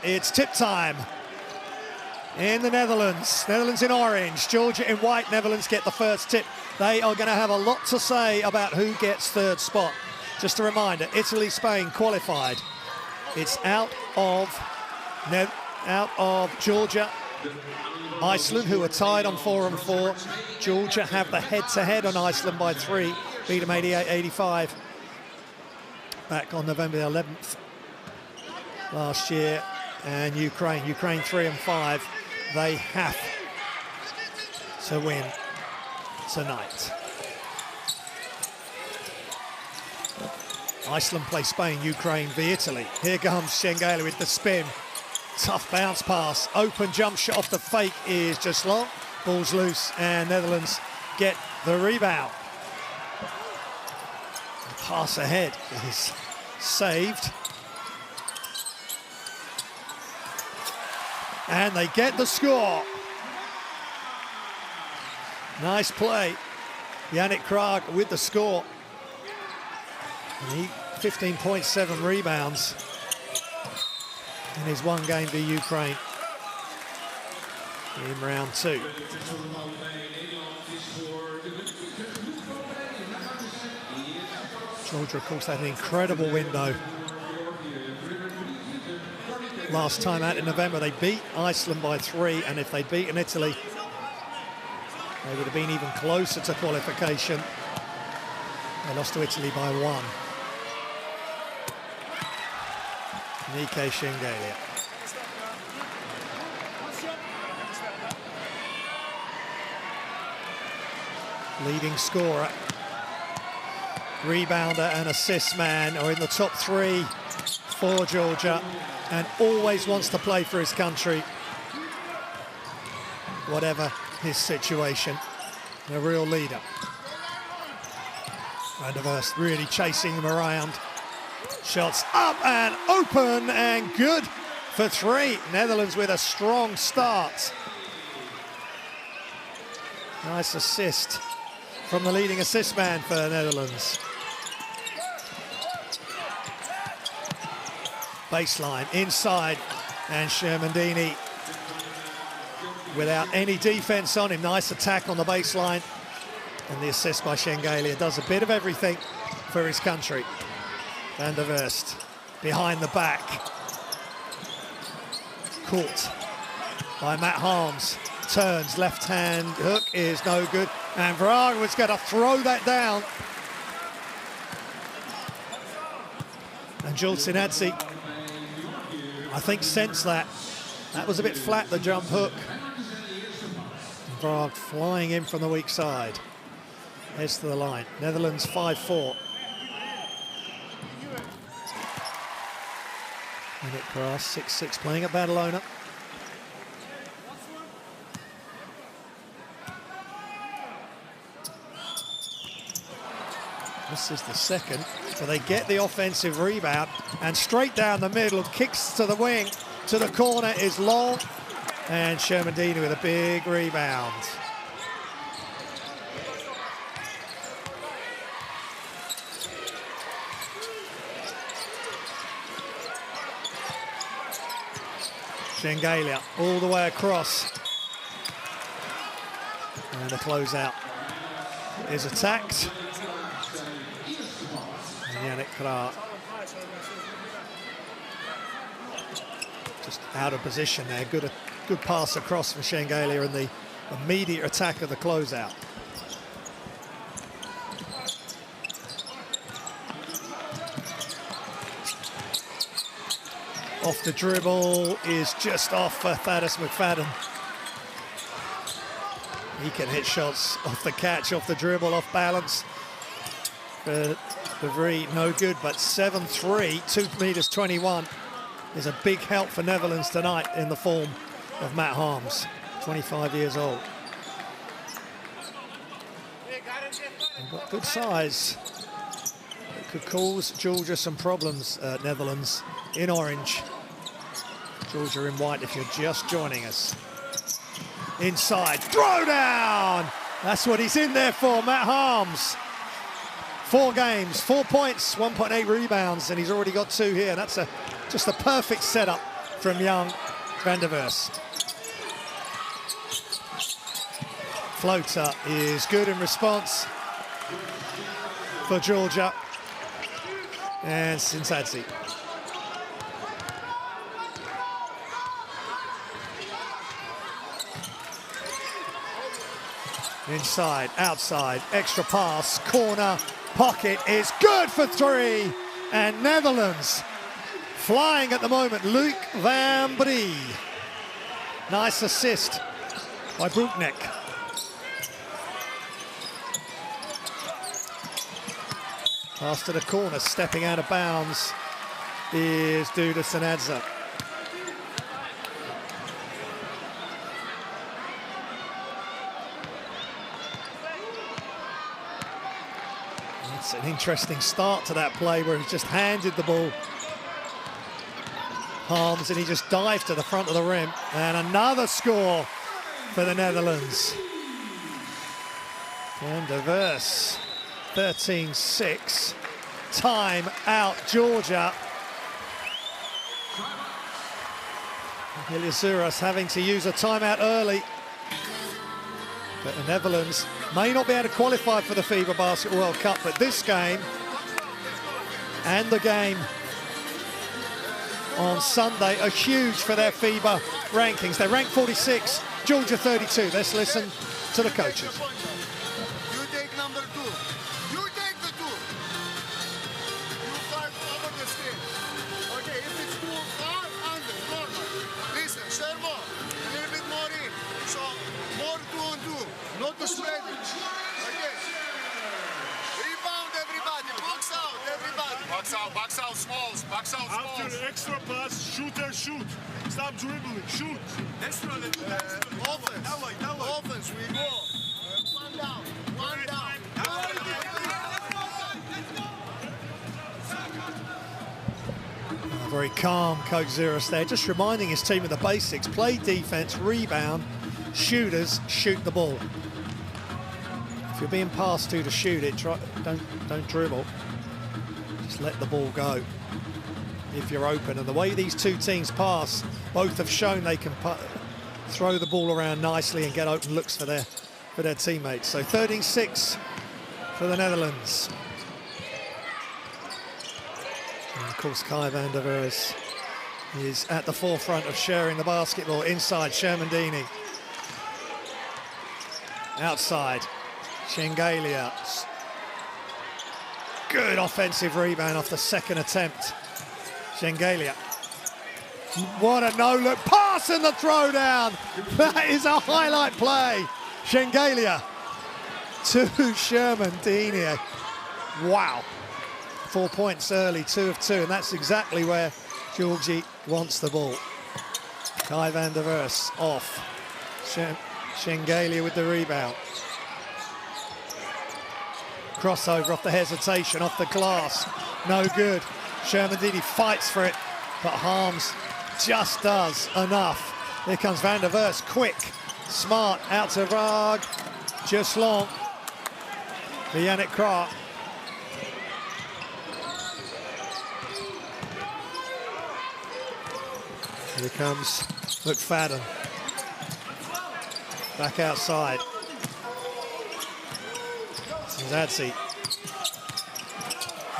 It's tip time in the Netherlands. Netherlands in orange, Georgia in white. Netherlands get the first tip. They are going to have a lot to say about who gets third spot. Just a reminder, Italy, Spain qualified. It's out of Georgia, Iceland, who are tied on 4-4. Georgia have the head-to-head on Iceland by 3, beat them 88-85 back on November the 11th last year. And Ukraine 3-5. They have to win tonight. Iceland play Spain, Ukraine v Italy. Here comes Schengelia with the spin. Tough bounce pass. Open jump shot off the fake is just long. Ball's loose and Netherlands get the rebound. The pass ahead is saved. And they get the score. Nice play. Yannick Krag with the score. And he 15.7 rebounds in his one game to Ukraine in round 2. Georgia, of course, had an incredible window. Last time out in November, they beat Iceland by 3, and if they'd beaten Italy, they would have been even closer to qualification. They lost to Italy by 1. Nike Schengelia. Leading scorer, rebounder and assist man are in the top 3 for Georgia, and always wants to play for his country, whatever his situation. A real leader. Van der Verst really chasing them around. Shots up and open and good for 3. Netherlands with a strong start. Nice assist from the leading assist man for the Netherlands. Baseline inside, and Shermandini without any defense on him. Nice attack on the baseline, and the assist by Schengelia does a bit of everything for his country. Van der Verst behind the back, caught by Matt Harms, turns, left hand hook is no good, and Vrag was going to throw that down. And Jules Sinadze, I think, sensed that. That was a bit flat, the jump hook. Vrag flying in from the weak side. Heads to the line. Netherlands 5-4. Yannick Krag, 6'6", playing at Badalona. This is the second, so they get the offensive rebound, and straight down the middle, kicks to the wing, to the corner is long, and Shermandini with a big rebound. Schengelia all the way across. And a closeout is attacked. And Yannick Krag just out of position there. Good pass across from Schengelia and the immediate attack of the closeout. Off the dribble is just off for Thaddeus McFadden. He can hit shots off the catch, off the dribble, off balance. For Bavry, no good, but 7-3, 2.21 is a big help for Netherlands tonight in the form of Matt Harms, 25 years old. They've got good size. It could cause Georgia some problems, Netherlands in orange. Georgia in white if you're just joining us. Inside, throw down! That's what he's in there for, Matt Harms. 4 games, 4 points, 1.8 rebounds, and he's already got 2 here. That's just a perfect setup from young Van der Vers. Floater is good in response for Georgia. And Sinsadze. Inside, outside, extra pass, corner, pocket is good for three. And Netherlands flying at the moment, Luc van Brie. Nice assist by Broeknek. Pass to the corner, stepping out of bounds is Duda Sinsadze. It's an interesting start to that play where he's just handed the ball Harms and he just dived to the front of the rim. And another score for the Netherlands. Van der Vers. 13-6, time out Georgia. Ilyasouras having to use a timeout early. But the Netherlands may not be able to qualify for the FIBA Basketball World Cup, but this game and the game on Sunday are huge for their FIBA rankings. They're ranked 46, Georgia 32. Let's listen to the coaches. Not to spread it. Okay. Rebound, everybody. Box out, everybody. Box out, smalls. Box out, smalls. After extra pass, shoot and shoot. Stop dribbling, shoot. Extra, offense. Offense, we go. One down, one down. Very calm Coach Zeros there, just reminding his team of the basics. Play defense, rebound, shooters, shoot the ball. If you're being passed to shoot it, don't dribble. Just let the ball go if you're open. And the way these two teams pass, both have shown they can throw the ball around nicely and get open looks for their teammates. So 13-6 for the Netherlands. And of course, Kai van der Vers is at the forefront of sharing the basketball. Inside, Shermandini. Outside, Shengelia. Good offensive rebound off the second attempt. Shengelia. What a no-look pass and the throwdown. That is a highlight play. Shengelia to Shermandini. Wow. 4 points early, 2 of 2, and that's exactly where Georgie wants the ball. Kai van der Vers off. Shengelia with the rebound. Crossover off the hesitation, off the glass. No good. Shermandini fights for it, but Harms just does enough. Here comes van der Vers, quick, smart, out to Vrag. Just long. For Yannick Krah. Here comes McFadden. Back outside. Sinsadze.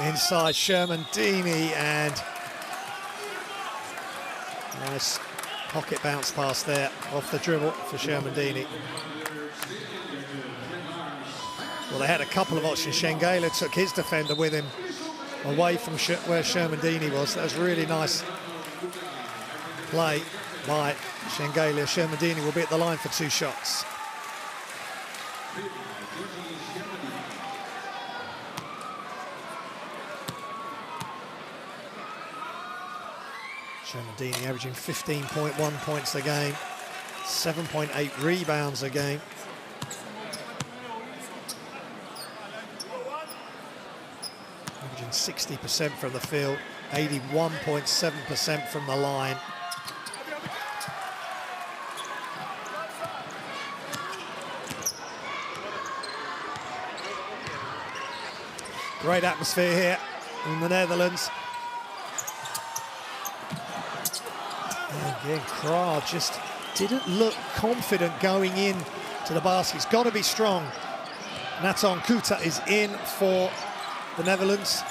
Inside Shermandini, and nice pocket bounce pass there off the dribble for Shermandini. Well, they had a couple of options. Shengelia took his defender with him away from where Shermandini was. That was really nice play by Shengelia. Shermandini will be at the line for 2 shots. Shermandini averaging 15.1 points a game, 7.8 rebounds a game. Averaging 60% from the field, 81.7% from the line. Great atmosphere here in the Netherlands. Again, Krah just didn't look confident going in to the basket. He's got to be strong. Nathan Kuta is in for the Netherlands.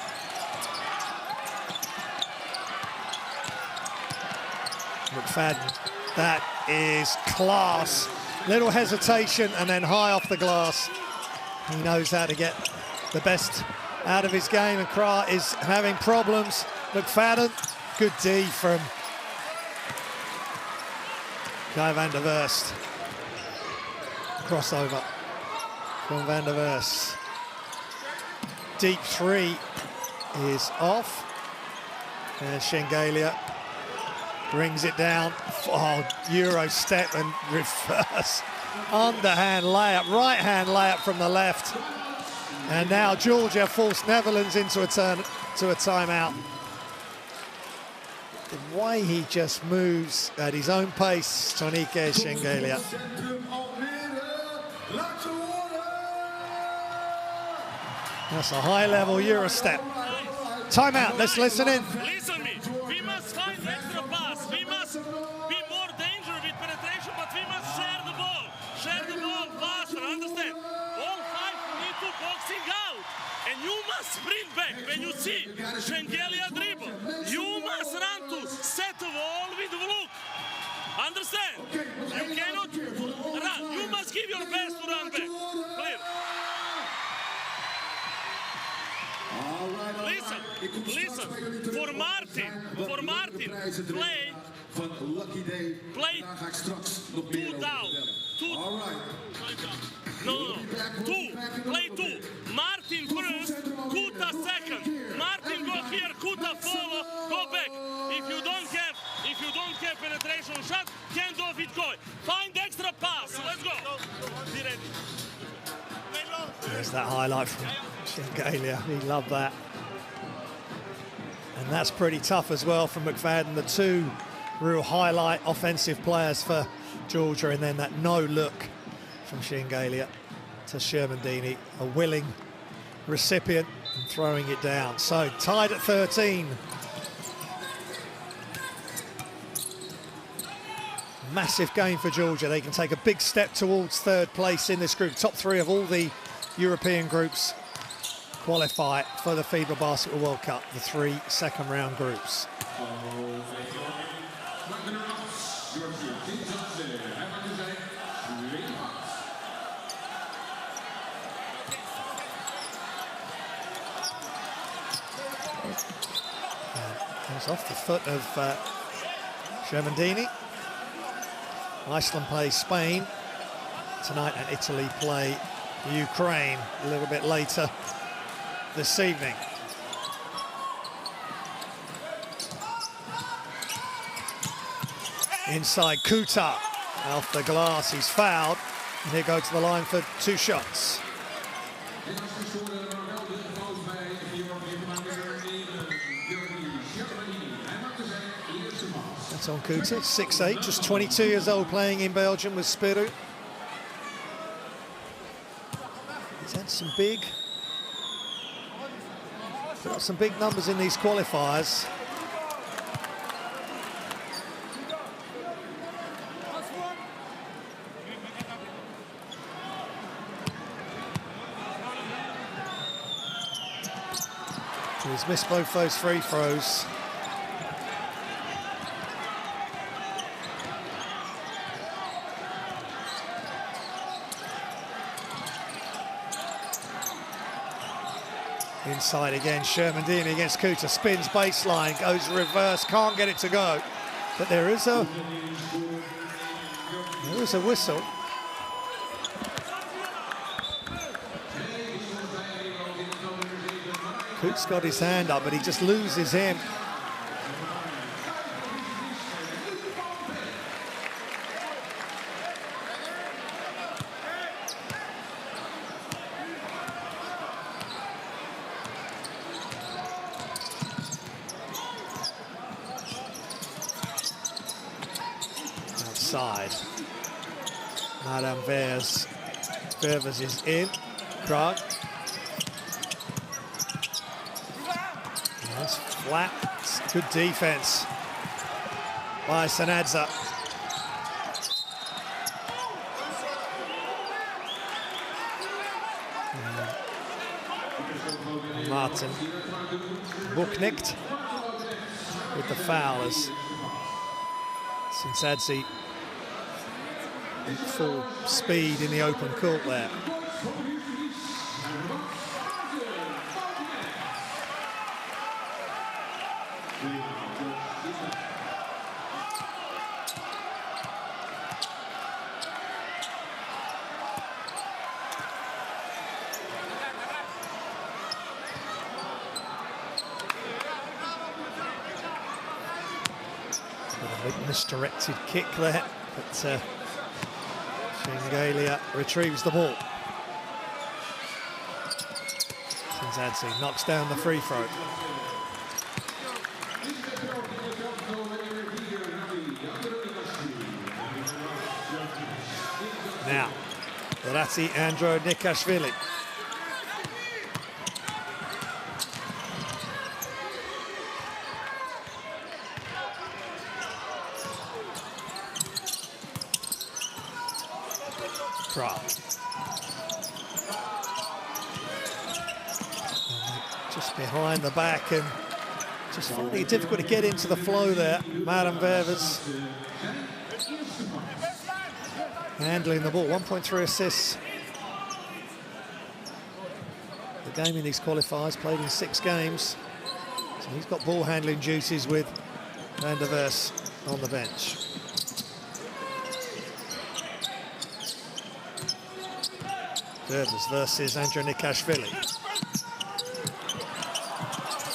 McFadden, that is class. Little hesitation and then high off the glass. He knows how to get the best out of his game, and Krah is having problems. McFadden, good D from Guy van der Verst. Crossover from van der Verst. Deep three is off. And Shengelia brings it down. Oh, Euro step and reverse. Underhand layup, right-hand layup from the left. And now Georgia forced Netherlands into a timeout. The way he just moves at his own pace, Tonike Shengelia. That's a high-level Euro step. Timeout, let's listen in. Listen me, we must find extra pass. We must be more dangerous with penetration, but we must share the ball. Share the ball faster, understand? All five need to boxing out. And you must sprint back. When you see Shengelia dribble, you must run to set the wall with look. Understand? You cannot run. You must give your best to run back. Clear? Listen, for Martin, play 2 down. No, 2, play 2. Martin first, Kuta second. Martin go here, Kuta follow, go back. If you don't have penetration shot, can't do it go. Find extra pass, let's go. Be ready. There's that highlight from Shengelia, he loved that. And that's pretty tough as well from McFadden, the two real highlight offensive players for Georgia, and then that no look from Shengelia to Shermandini, a willing recipient and throwing it down. So tied at 13. Massive game for Georgia. They can take a big step towards third place in this group. Top three of all the European groups qualify for the FIBA Basketball World Cup, the 3 second-round groups. Comes off the foot of Shermandini. Iceland plays Spain tonight, and Italy play Ukraine a little bit later this evening. Inside Kuta, off the glass, he's fouled, and he'll go to the line for 2 shots. That's on Kuta, 6'8", just 22 years old, playing in Belgium with Spiru. He's had some big numbers in these qualifiers. He's missed both those free throws. Inside again, Shermandini against Kuta, spins baseline, goes reverse, can't get it to go. But there is a whistle. Kuta's got his hand up, but he just loses him. Outside. Madame Vers is in. Krah. That's flat. It's good defense by Sanadza. Martin Buknikt with the foul as Sanadza full speed in the open court there. Misdirected kick there, but Shengelia retrieves the ball. Sanadza knocks down the free throw. Now, Rati Andronikashvili. Just behind the back and just finding it difficult to get into the flow there. Madam Ververs handling the ball, 1.3 assists. The game in these qualifiers, played in 6 games. So he's got ball handling duties with Van der Vers on the bench. Ververs versus Andronikashvili.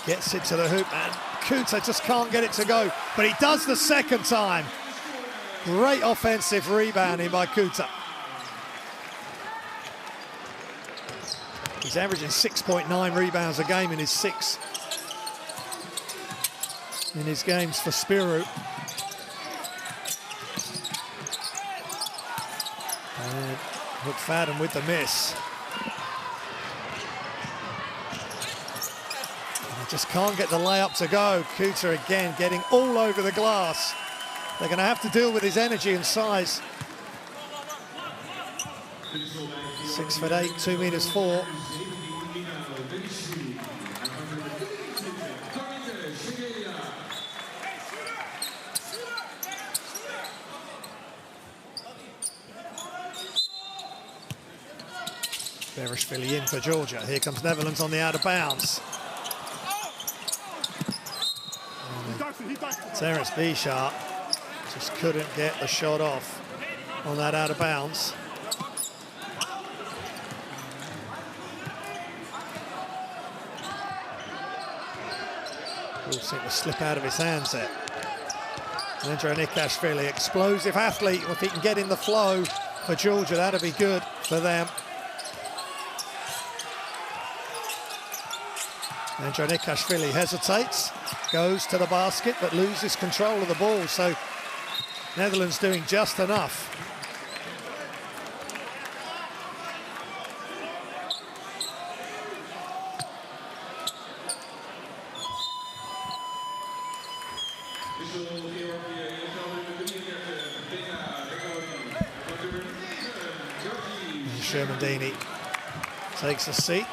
Gets it to the hoop, and Kuta just can't get it to go, but he does the second time. Great offensive rebounding by Kuta. He's averaging 6.9 rebounds a game in his 6 in his games for Spiru. And McFadden with the miss. Just can't get the layup to go. Kuta again getting all over the glass. They're going to have to deal with his energy and size. 6'8", 2'4". Berishvili in for Georgia. Here comes Netherlands on the out of bounds. Terence Bishart just couldn't get the shot off on that out of bounds. Ball seemed to slip out of his hands there. Andronikashvili, explosive athlete. If he can get in the flow for Georgia, that'd be good for them. Andronikashvili hesitates, goes to the basket, but loses control of the ball. So Netherlands doing just enough. And Shermandini takes a seat.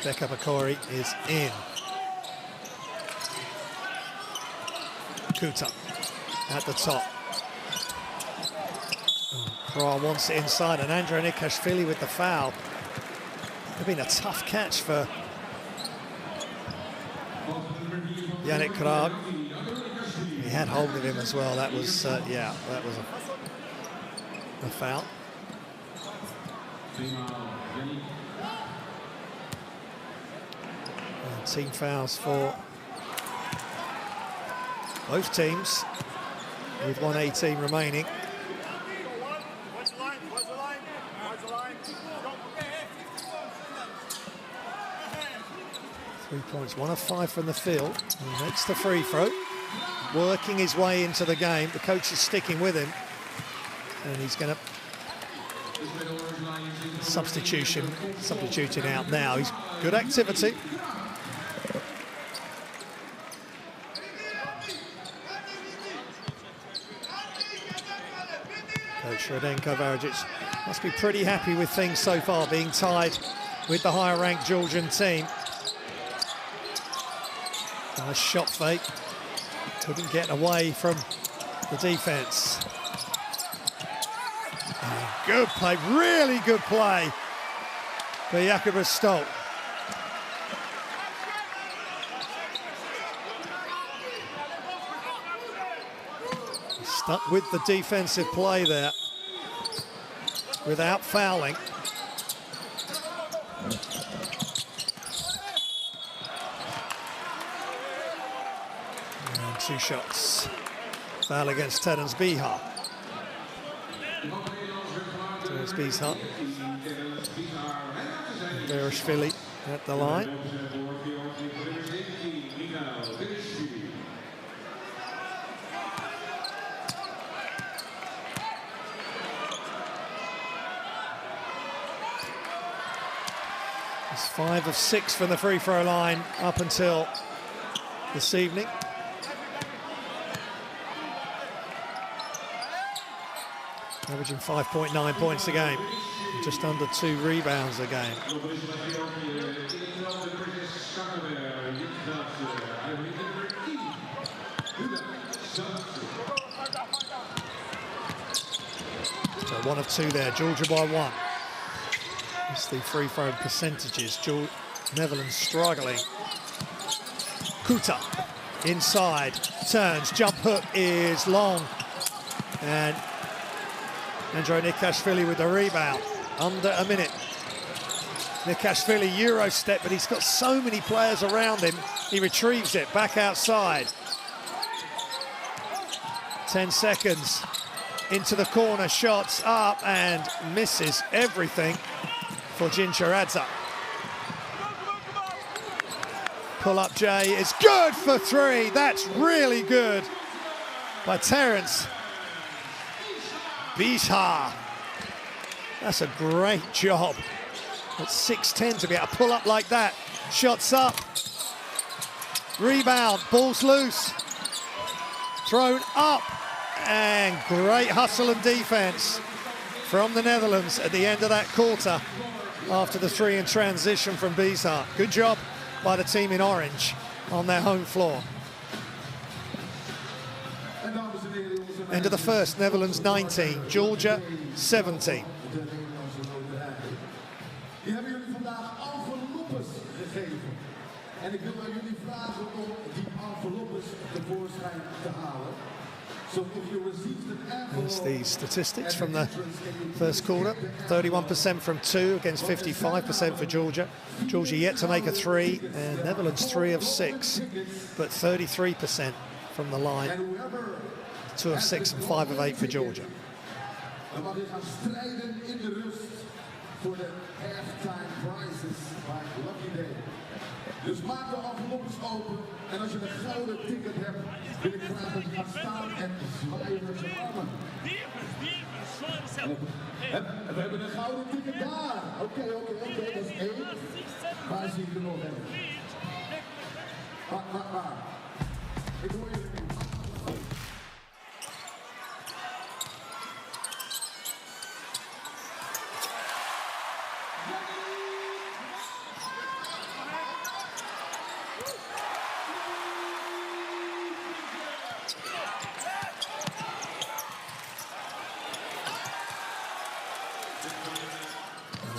Becca Bakori is in. Kuta at the top. Kra wants it inside, and Andronikashvili with the foul. It would have been a tough catch for Yannick Krag. He had hold of him as well. That was, yeah, that was a foul. And team fouls for both teams, with 1:18 remaining. 3 points, 1 of 5 from the field. He makes the free throw, working his way into the game. The coach is sticking with him, and he's going to substituting out now. He's good activity. Coach Radenko Varidzic must be pretty happy with things so far, being tied with the higher-ranked Georgian team. Nice shot fake. Couldn't get away from the defense. Good play, really good play for Jakubas Stolt. Stuck with the defensive play there without fouling. And 2 shots. Foul against Terence Bihar. Terence Bihar. Vereshvili at the line. It's 5 of 6 from the free throw line up until this evening. Averaging 5.9 points a game, just under 2 rebounds a game. So 1 of 2 there, Georgia by 1. It's the free throw percentages. Netherlands struggling. Kuta inside, turns, jump hook is long. And Andrei Nikashvili with the rebound. Under a minute. Nikashvili Euro step, but he's got so many players around him. He retrieves it back outside. 10 seconds into the corner, shots up and misses everything for Jincharadze. Pull-up J is good for 3. That's really good by Terence Bihar. That's a great job. At 6'10" to be able to pull up like that. Shots up. Rebound, ball's loose. Thrown up. And great hustle and defense from the Netherlands at the end of that quarter after the 3 in transition from Bihar. Good job by the team in orange on their home floor. End of the first, Netherlands 19, Georgia 17. Die hebben jullie vandaag enveloppes gegeven. En ik wil aan jullie vragen om die enveloppes tevoorschijn te halen. So if you received an Here's envelope, the statistics from the first quarter. 31% from 2 against 55% for Georgia. Georgia yet to make a 3, and Netherlands 3 of 6, but 33% from the line. 2 of 6 and 5 of 8 for Georgia. dan mag je gaan strijden in de rust voor de halftime prizes bij Lucky Day. Dus maak de enveloppes open en als je een gouden ticket hebt, wil ik graag dat je gaat staan en zwaaien met je armen. En we hebben een gouden ticket daar. Oké, dat is 1. Waar zie ik er nog een? Waar? Ik hoor jullie niet.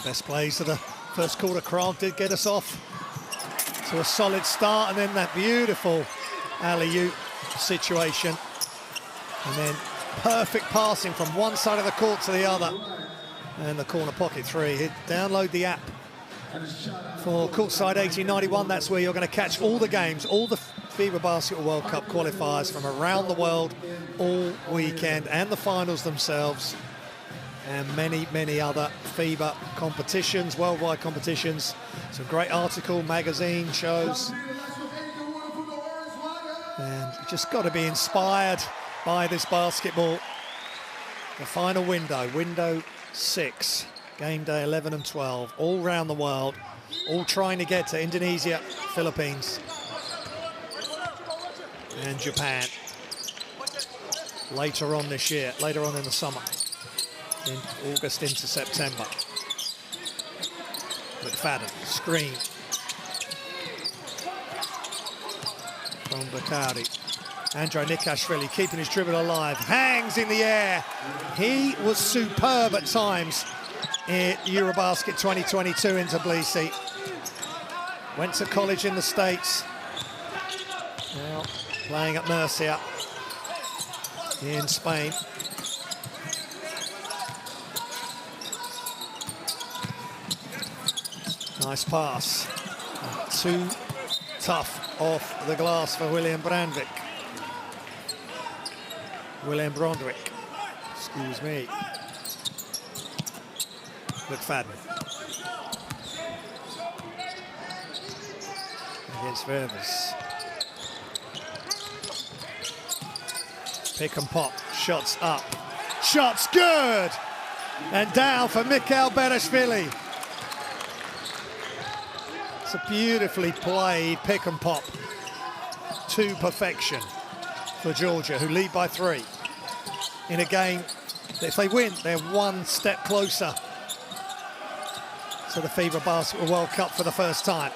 Best plays of the first quarter. Krag did get us off to a solid start, and then that beautiful alley-oop situation. And then perfect passing from one side of the court to the other. And the corner pocket 3. Download the app for Courtside 1891. That's where you're going to catch all the games, all the FIBA Basketball World Cup qualifiers from around the world all weekend, and the finals themselves. And many other FIBA competitions, worldwide competitions. Some great article, magazine, shows. And you just got to be inspired by this basketball. The final window 6, game day 11 and 12, all around the world, all trying to get to Indonesia, Philippines, and Japan later on this year, later on in the summer. in August into September. McFadden, screen from Bakari. Andrei Nikashvili keeping his dribble alive, hangs in the air. He was superb at times in Eurobasket 2022 in Tbilisi. Went to college in the States. Now playing at Murcia in Spain. Nice pass. Too tough off the glass for William Brandwick. Excuse me. McFadden. Against Verves. Pick and pop, shots up. Shots good! And down for Mikhail Bereshvili. It's a beautifully played pick and pop to perfection for Georgia, who lead by 3 in a game that if they win, they're one step closer to the FIBA Basketball World Cup for the first time.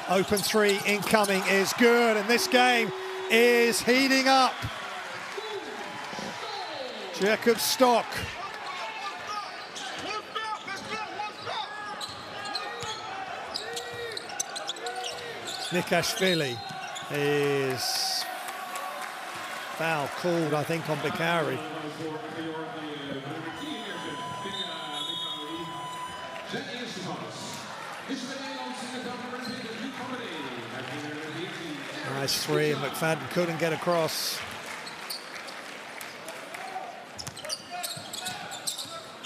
Open 3 incoming is good, and this game is heating up. Jakob Stock. Nikashvili is foul called, I think, on Bakari. Nice 3, and McFadden couldn't get across.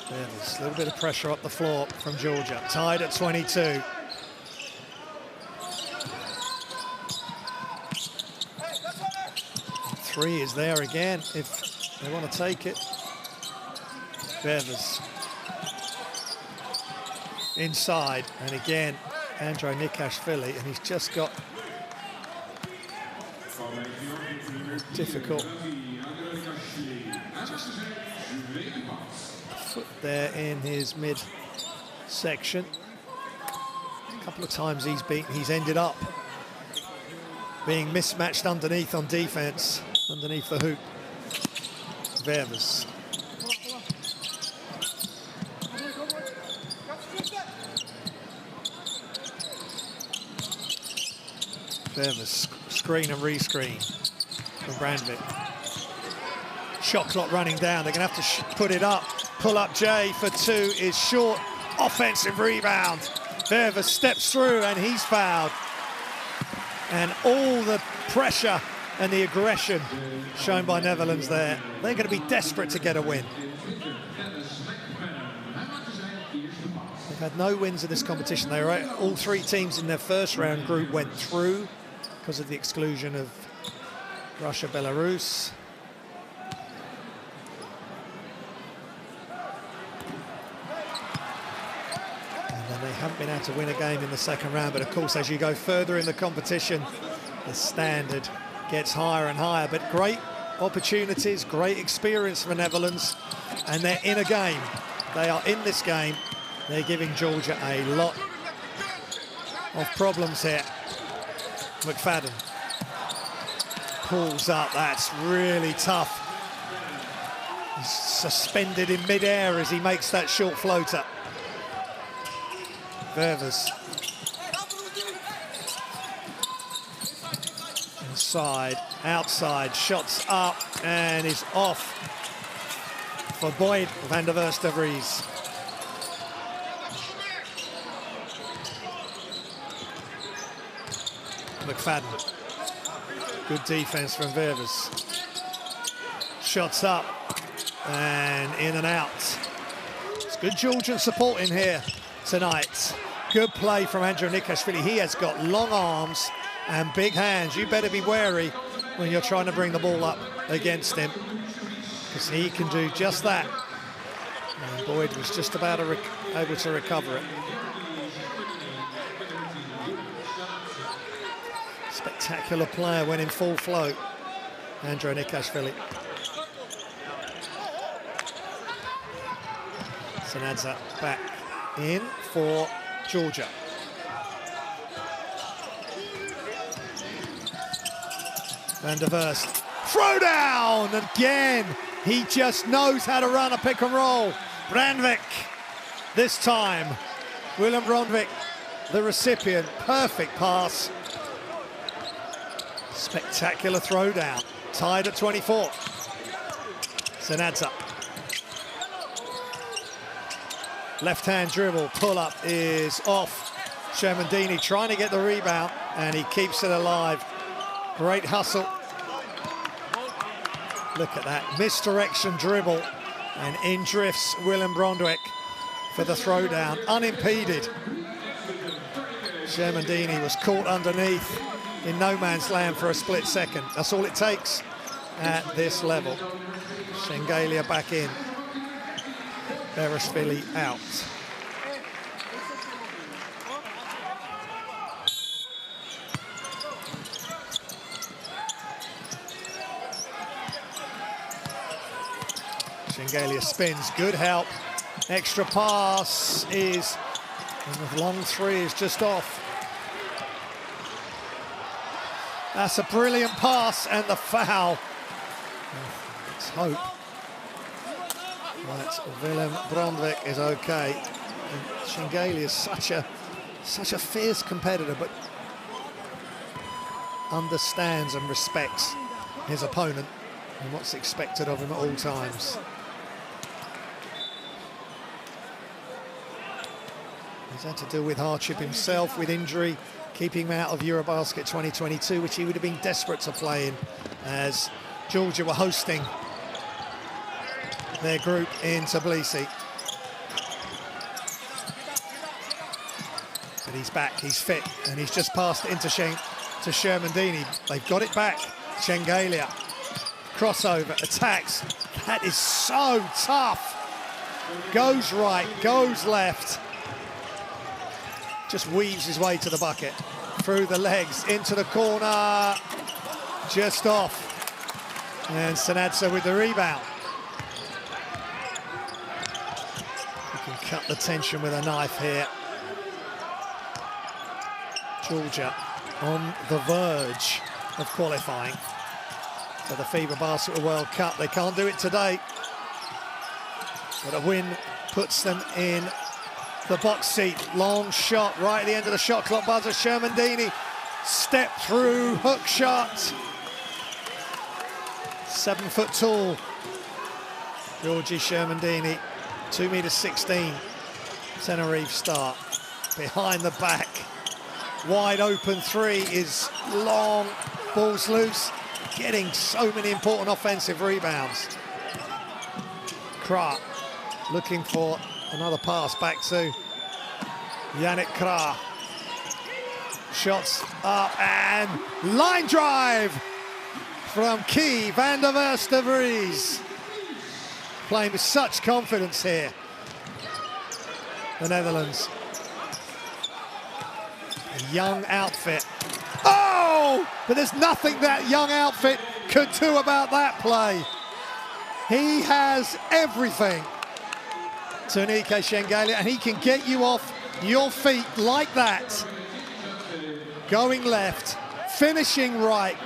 There's a little bit of pressure up the floor from Georgia. Tied at 22. Three is there again if they want to take it. Verves inside, and again Andrei Nikashvili, and he's just got difficult foot there in his mid-section. A couple of times he's ended up being mismatched underneath on defense, underneath the hoop. Verves. Verves, screen and re-screen from Brandwick. Shot clock running down. They're going to have to put it up. Pull up J for 2 is short. Offensive rebound. Verves steps through and he's fouled. And all the pressure and the aggression shown by Netherlands there. They're going to be desperate to get a win. They've had no wins in this competition. They were all 3 teams in their first round group went through because of the exclusion of Russia, Belarus. They haven't been able to win a game in the second round, but of course as you go further in the competition, the standard gets higher and higher. But great opportunities, great experience for Netherlands, and they're in a game. They are in this game. They're giving Georgia a lot of problems here. McFadden pulls up, that's really tough. He's suspended in mid-air as he makes that short floater. Verves. Inside, outside, shots up, and is off for Boyd van der Verst de Vries. McFadden. Good defense from Verves. Shots up, and in and out. It's good Georgian support in here tonight. Good play from Andrei Nikashvili. He has got long arms and big hands. You better be wary when you're trying to bring the ball up against him, because he can do just that. And Boyd was just about able to recover it. Spectacular player when in full flow, Andrei Nikashvili. Sanadza back in for Georgia. Van der Verst, throw down again. He just knows how to run a pick and roll. Brandvik, this time, Willem Brandvik, the recipient. Perfect pass. Spectacular throwdown. Tied at 24. Sanadza. Left-hand dribble, pull-up is off. Shermandini trying to get the rebound, and he keeps it alive. Great hustle. Look at that, misdirection dribble, and in drifts Willem Brandvik for the throwdown, unimpeded. Shermandini was caught underneath in no man's land for a split second. That's all it takes at this level. Shengelia back in. Beresfili out. Shengelia spins, good help. Extra pass is, and the long three is just off. That's a brilliant pass, and the foul. Let's hope that Willem Brandvik is okay. And Shengelia is such a fierce competitor, but understands and respects his opponent and what's expected of him at all times. He's had to deal with hardship himself, with injury, keeping him out of Eurobasket 2022, which he would have been desperate to play in, as Georgia were hosting their group in Tbilisi. But he's back, he's fit, and he's just passed it into Shermandini. They've got it back. Shengelia, crossover, attacks. That is so tough. Goes right, goes left. Just weaves his way to the bucket. Through the legs, into the corner. Just off. And Sanadza with the rebound. He can cut the tension with a knife here. Georgia on the verge of qualifying for the FIBA Basketball World Cup. They can't do it today, but a win puts them in the box seat. Long shot right at the end of the shot clock buzzer. Shermandini, step through, hook shot. 7 foot tall Georgi Shermandini, 2.16 Tenerife start. Behind the back, wide open three is long, ball's loose, getting so many important offensive rebounds. Krah looking for another pass back to Yannick Krah. Shots up and line drive from Key Van der Verst de Vries. Playing with such confidence here, the Netherlands. A young outfit. Oh! But there's nothing that young outfit could do about that play. He has everything, Tunique Shengelia, and he can get you off your feet like that. Going left, finishing right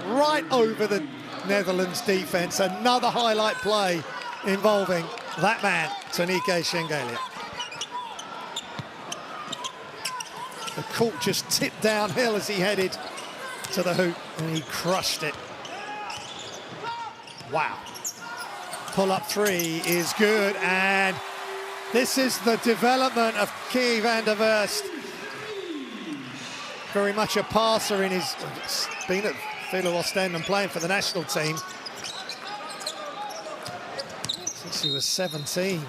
over the Netherlands defense. Another highlight play involving that man, Tunique Shengelia. The court just tipped downhill as he headed to the hoop, and he crushed it. Wow. Pull-up three is good, and this is the development of Key Van der Verst. Very much a passer in his, been at FIBA Ostend and playing for the national team since he was 17.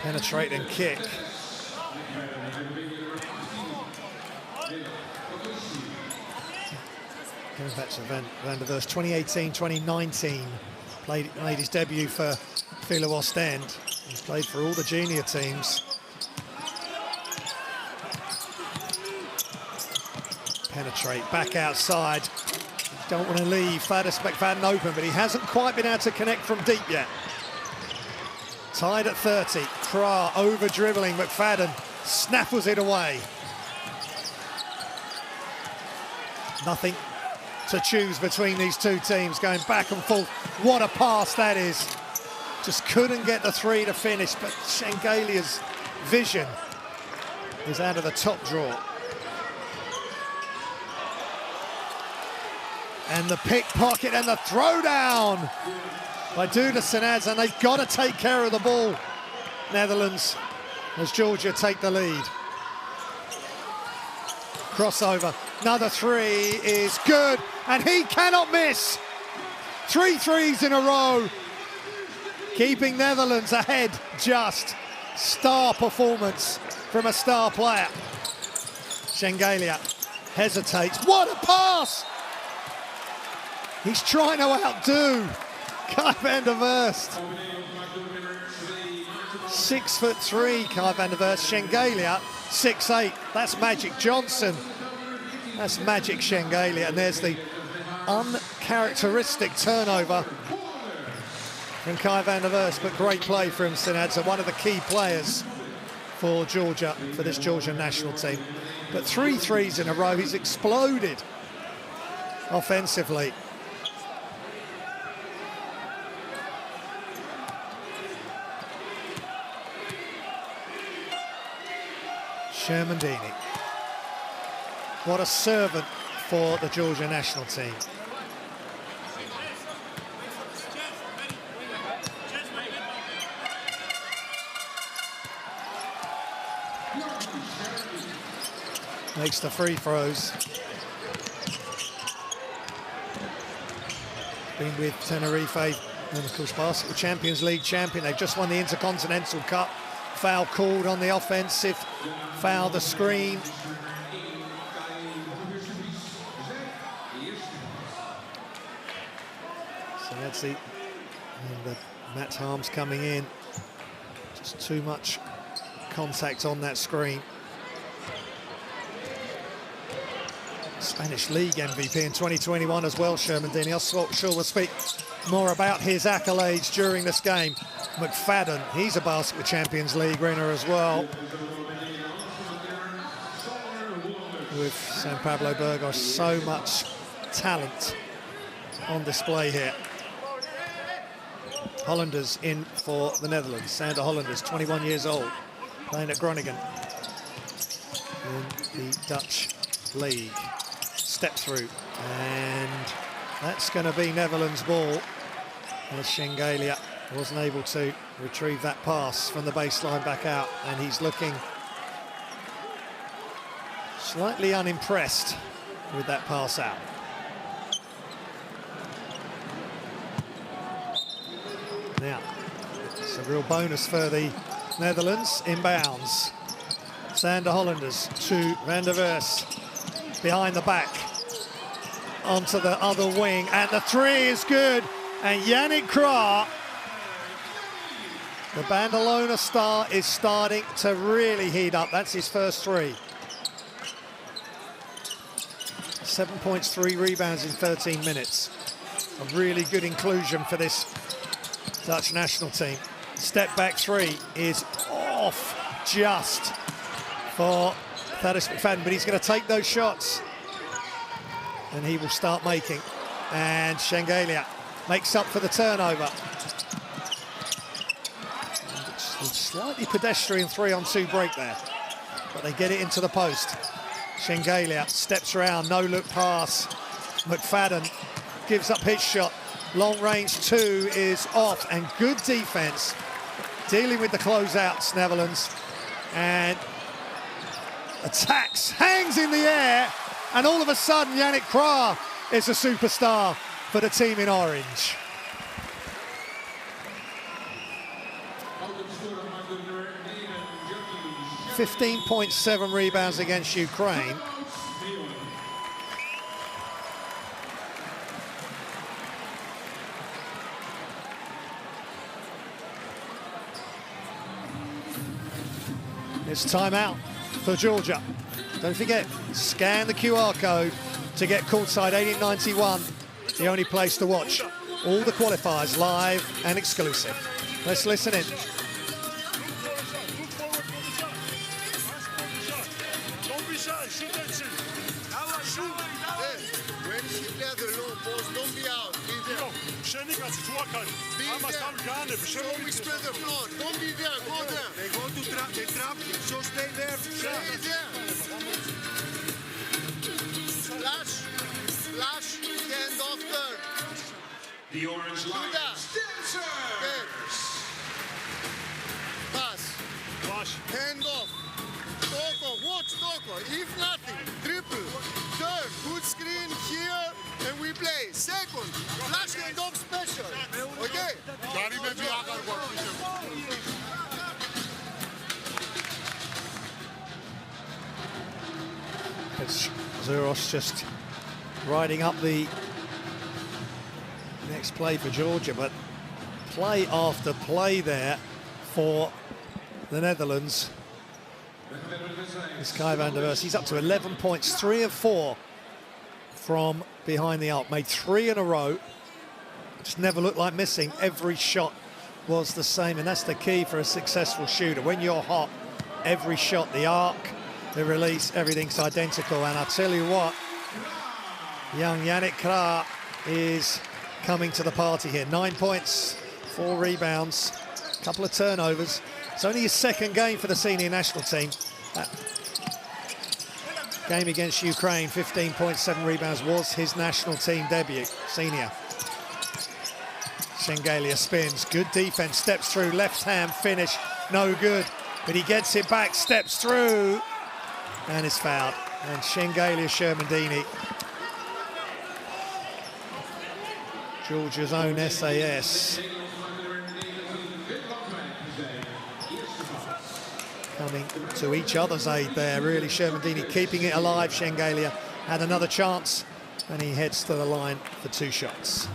Penetrating kick. Going back to Van der Verst, 2018-2019, made his debut for FIBA Ostend. He's played for all the junior teams. Penetrate, back outside. Don't want to leave Thaddeus McFadden open, but he hasn't quite been able to connect from deep yet. Tied at 30. Kra over dribbling. McFadden snaffles it away. Nothing to choose between these two teams, going back and forth. What a pass that is. Just couldn't get the three to finish, but Shengalia's vision is out of the top drawer. And the pickpocket and the throwdown by Duda Sanadze, and they've got to take care of the ball, Netherlands, as Georgia take the lead. Crossover, another three is good, and he cannot miss. 3 threes in a row, keeping Netherlands ahead just. Star performance from a star player. Shengalia hesitates. What a pass! He's trying to outdo Kai van der Verst. 6'3", Kai van der Verst. Shengalia, 6'8". That's Magic Johnson. That's Magic Shengalia. And there's the uncharacteristic turnover from Kai van der Verst, but great play from Sanadze, one of the key players for Georgia, for this Georgian national team. But 3 threes in a row, he's exploded offensively. Shermandini. What a servant for the Georgia national team. Makes the free throws. Been with Tenerife, and of course Basketball Champions League champion. They've just won the Intercontinental Cup. Foul called on the offensive, foul the screen. So that's the Matt Harms coming in. Just too much contact on that screen. Spanish League MVP in 2021 as well, Shermandini. I'm sure we'll speak more about his accolades during this game. McFadden, he's a Basketball Champions League winner as well. With San Pablo Burgos, so much talent on display here. Hollanders in for the Netherlands. Sander Hollanders, 21 years old, playing at Groningen in the Dutch League. Step through, and that's going to be Netherlands' ball, as Shengalia wasn't able to retrieve that pass from the baseline back out, and he's looking slightly unimpressed with that pass out. Now, it's a real bonus for the Netherlands. Inbounds. Sander Hollanders to Van der Verst. Behind the back. Onto the other wing. And the three is good. And Yannick Kra, the Badalona star, is starting to really heat up. That's his first three. 7 points, 3 rebounds in 13 minutes. A really good inclusion for this Dutch national team. Step back three is off just for Thaddeus McFadden, but he's going to take those shots and he will start making. And Shengalia makes up for the turnover. It's a slightly pedestrian 3-on-2 break there, but they get it into the post. Shengalia steps around, no look pass. McFadden gives up his shot. Long range two is off, and good defense dealing with the closeouts, Netherlands. And attacks, hangs in the air, and all of a sudden Yannick Kra is a superstar for the team in orange. .7 rebounds against Ukraine. It's timeout for Georgia. Don't forget, scan the QR code to get courtside 1891, the only place to watch all the qualifiers live and exclusive. Let's listen in. Look forward for the shot. Ask for the shot. Don't be shy. Shoot that shit. Shoot. When she plays the low post, don't be out. Be there. Shani kasi chuakari. Be Ama there. stam gane. Don't be spread the floor. Don't be there. Go there. They go to trap, they trap, so stay there. Stay there. Flash. Flash. Hand off turn. The orange Do line. that. Okay. Pass. Flash. Hand off. Toko. Watch Toko. If nothing. Triple. Third. Good screen here. And we play. Second. Flash hand off special. Okay? It's Zuros just riding up the next play for Georgia, but play after play there for the Netherlands. This Kai van der Vers, he's up to 11 points, 3 of 4 from behind the arc, made 3 in a row. Just never looked like missing. Every shot was the same, and that's the key for a successful shooter. When you're hot, every shot, the arc, the release, everything's identical. And I'll tell you what, young Yannick Krah is coming to the party here. 9 points, 4 rebounds, a couple of turnovers. It's only his second game for the senior national team. That game against Ukraine, 15 points, 7 rebounds, was his national team debut, senior. Shengelia spins, good defense, steps through, left hand finish, no good. But he gets it back, steps through, and is fouled. And Shengelia Shermandini, Georgia's own SAS, coming to each other's aid there, really. Shermandini keeping it alive. Shengelia had another chance, and he heads to the line for 2 shots.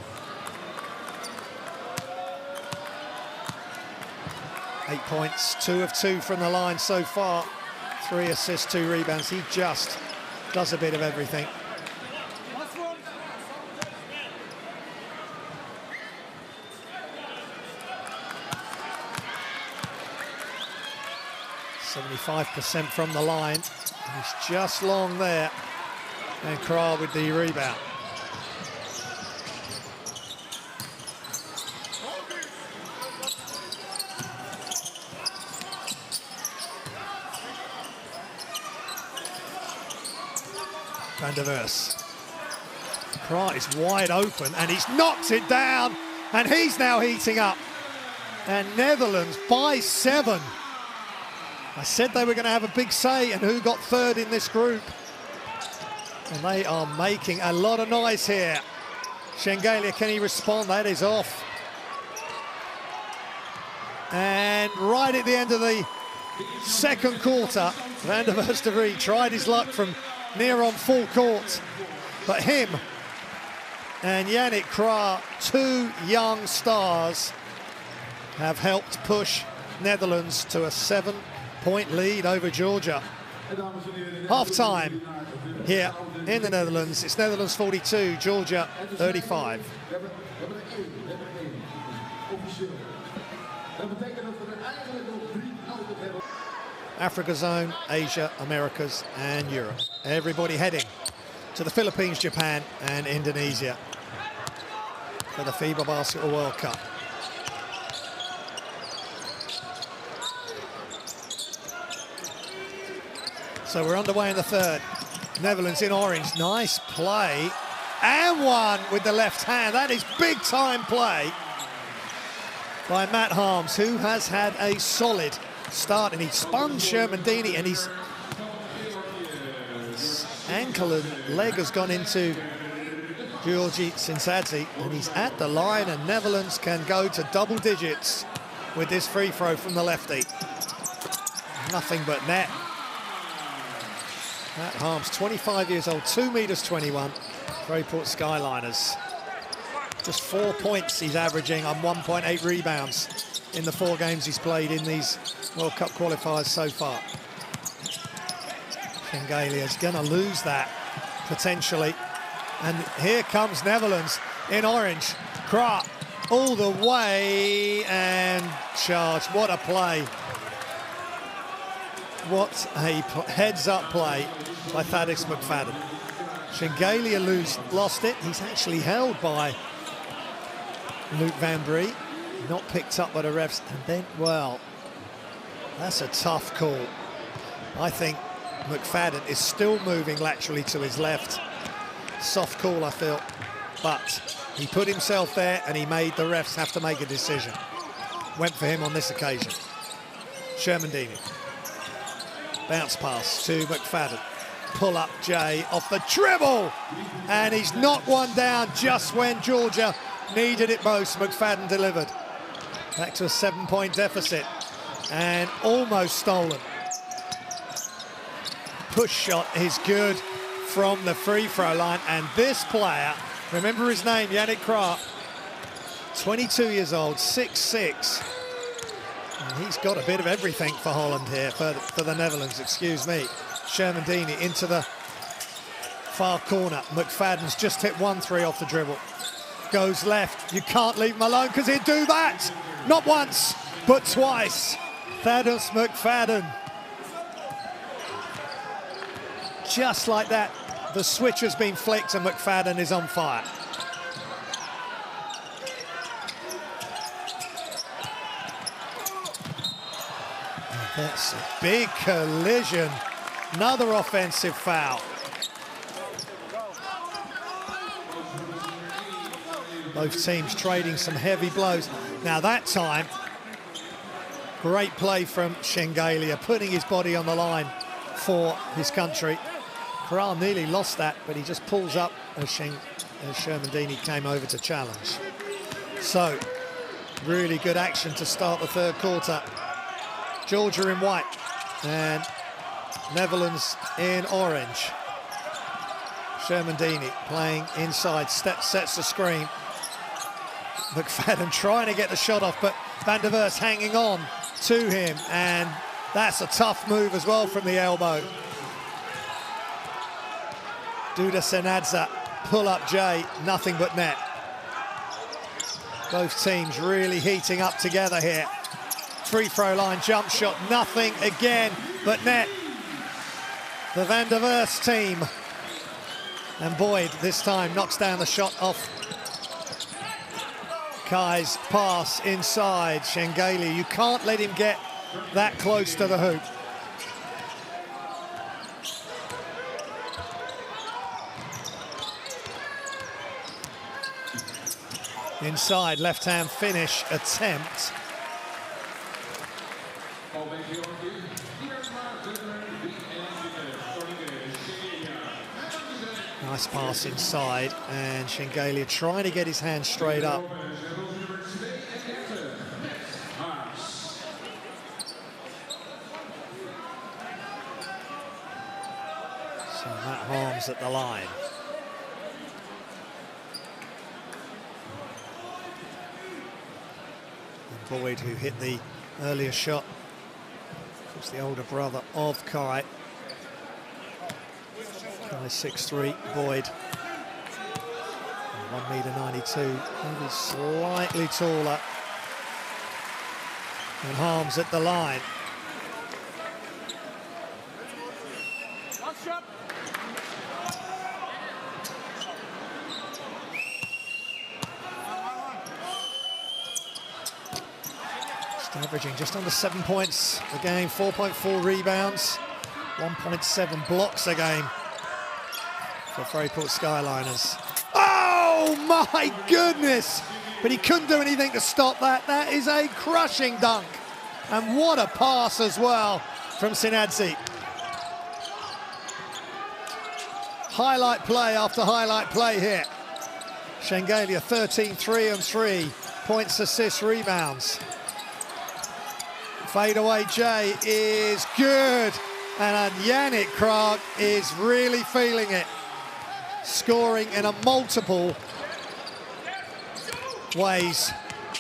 8 points, 2 of 2 from the line so far. 3 assists, 2 rebounds. He just does a bit of everything. .75% from the line. He's just long there. And Krah with the rebound. Van der Vers. Krah is wide open and he's knocked it down, and he's now heating up. And Netherlands by 7. I said they were going to have a big say in who got third in this group. And they are making a lot of noise here. Shengelia, can he respond? That is off. And right at the end of the second quarter, Van der Vers tried his luck from near on full court. But him and Yannick Krah, 2 young stars, have helped push Netherlands to a 7-point lead over Georgia. Half-time here in the Netherlands. It's Netherlands 42, Georgia 35. Africa zone, Asia, Americas and Europe. Everybody heading to the Philippines, Japan and Indonesia for the FIBA Basketball World Cup. So we're underway in the third. Netherlands in orange, nice play. And one with the left hand. That is big time play by Matt Harms, who has had a solid start, and he spun Shermandini, and his ankle and leg has gone into Giorgi Sinsadze, and he's at the line, and Netherlands can go to double digits with this free throw from the lefty. Nothing but net. Matt Harms, 25 years old, 2 meters 21, Greyport Skyliners. Just 4 points he's averaging on 1.8 rebounds in the 4 games he's played in these World Cup qualifiers so far. Shengalia's going to lose that, potentially. And here comes Netherlands in orange. Krah all the way and charge. What a play. What a heads-up play by Thaddeus McFadden. Shengalia lost it. He's actually held by Luke Van Brie. Not picked up by the refs. And then, well, that's a tough call. I think McFadden is still moving laterally to his left. Soft call, I feel. But he put himself there and he made the refs have to make a decision. Went for him on this occasion. Shermandini. Bounce pass to McFadden. Pull up Jay off the dribble. And he's knocked one down just when Georgia needed it most. McFadden delivered. Back to a 7-point deficit. And almost stolen. Push shot is good from the free throw line. And this player, remember his name, Yannick Krah, 22 years old, 6'6". And he's got a bit of everything for Holland here, for the Netherlands, excuse me. Shermandini into the far corner. McFadden's just hit 1-3 off the dribble. Goes left. You can't leave him alone because he'd do that. Not once, but twice. Thaddeus McFadden. Just like that, the switch has been flicked and McFadden is on fire. That's a big collision. Another offensive foul. Both teams trading some heavy blows. Now that time, great play from Shengalia, putting his body on the line for his country. Krah nearly lost that, but he just pulls up as Shermandini came over to challenge. So, really good action to start the third quarter. Georgia in white and Netherlands in orange. Shermandini playing inside, sets the screen. McFadden trying to get the shot off, but Van der Verst hanging on to him, and that's a tough move as well from the elbow. Duda Senadza, pull up Jay, nothing but net. Both teams really heating up together here. Free throw line, jump shot, nothing again but net. The Van der Verst team. And Boyd this time knocks down the shot off Kai's pass inside. Shengalia, you can't let him get that close to the hoop. Inside, left-hand finish attempt. Nice pass inside, and Shengalia trying to get his hand straight up. So Matt Harms at the line. And Boyd, who hit the earlier shot, was the older brother of Kai. Kai 6'3", Boyd, 1.92 m, maybe slightly taller. And Harms at the line. Averaging just under 7 points a game, 4.4 rebounds, 1.7 blocks a game for Freyport Skyliners. Oh my goodness! But he couldn't do anything to stop that. That is a crushing dunk. And what a pass as well from Sinadzi. Highlight play after highlight play here. Shengalia 13, 3 and 3, points, assists, rebounds. Fade away Jay is good, and Yannick Krah is really feeling it. Scoring in a multiple ways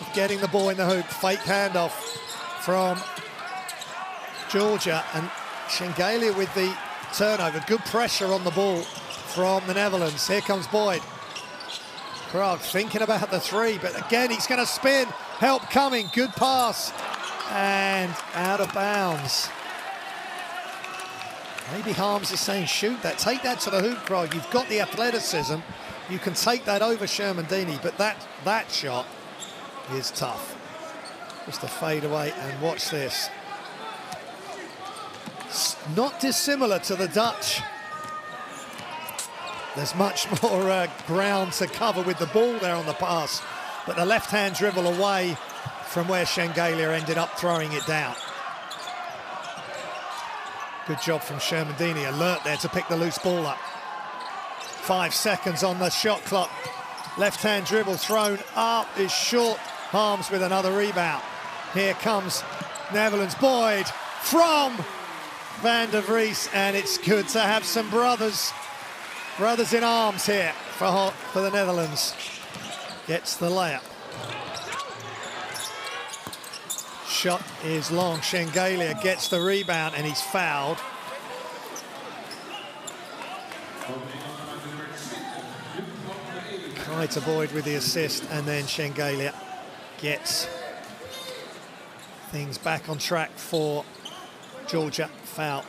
of getting the ball in the hoop. Fake handoff from Georgia, and Shengalia with the turnover. Good pressure on the ball from the Netherlands. Here comes Boyd. Krog thinking about the three, but again, he's going to spin. Help coming. Good pass. And out of bounds. Maybe Harms is saying, shoot that. Take that to the hoop, Krog. You've got the athleticism. You can take that over Sherman-Deeney, but that shot is tough. Just a fade away, and watch this. It's not dissimilar to the Dutch. There's much more ground to cover with the ball there on the pass, but the left-hand dribble away from where Shengelia ended up throwing it down. Good job from Sherman-Deeney, alert there to pick the loose ball up. 5 seconds on the shot clock. Left-hand dribble thrown up is short. Harms with another rebound. Here comes Netherlands. Boyd from Van der Vries, and it's good to have some brothers in arms here for the Netherlands. Gets the layup. Shot is long. Shengelia gets the rebound, and he's fouled. Kite Boyd with the assist, and then Shengelia gets things back on track for Georgia. Foul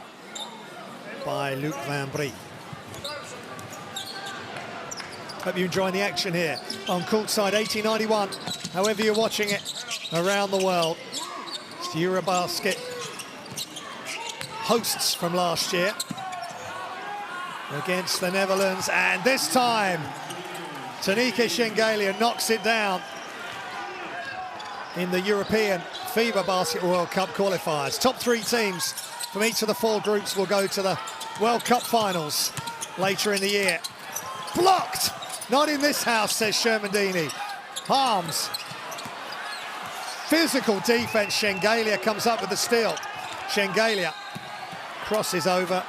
by Luc Van Brie. Hope you're enjoying the action here on courtside 1891. However you're watching it around the world. It's the Eurobasket hosts from last year against the Netherlands, and this time Tanike Shengelia knocks it down in the European FIBA Basketball World Cup qualifiers. Top 3 teams from each of the 4 groups will go to the World Cup finals later in the year. Blocked! Not in this house, says Sherman-Deeney. Harms. Physical defense. Shengelia comes up with the steal. Shengelia crosses over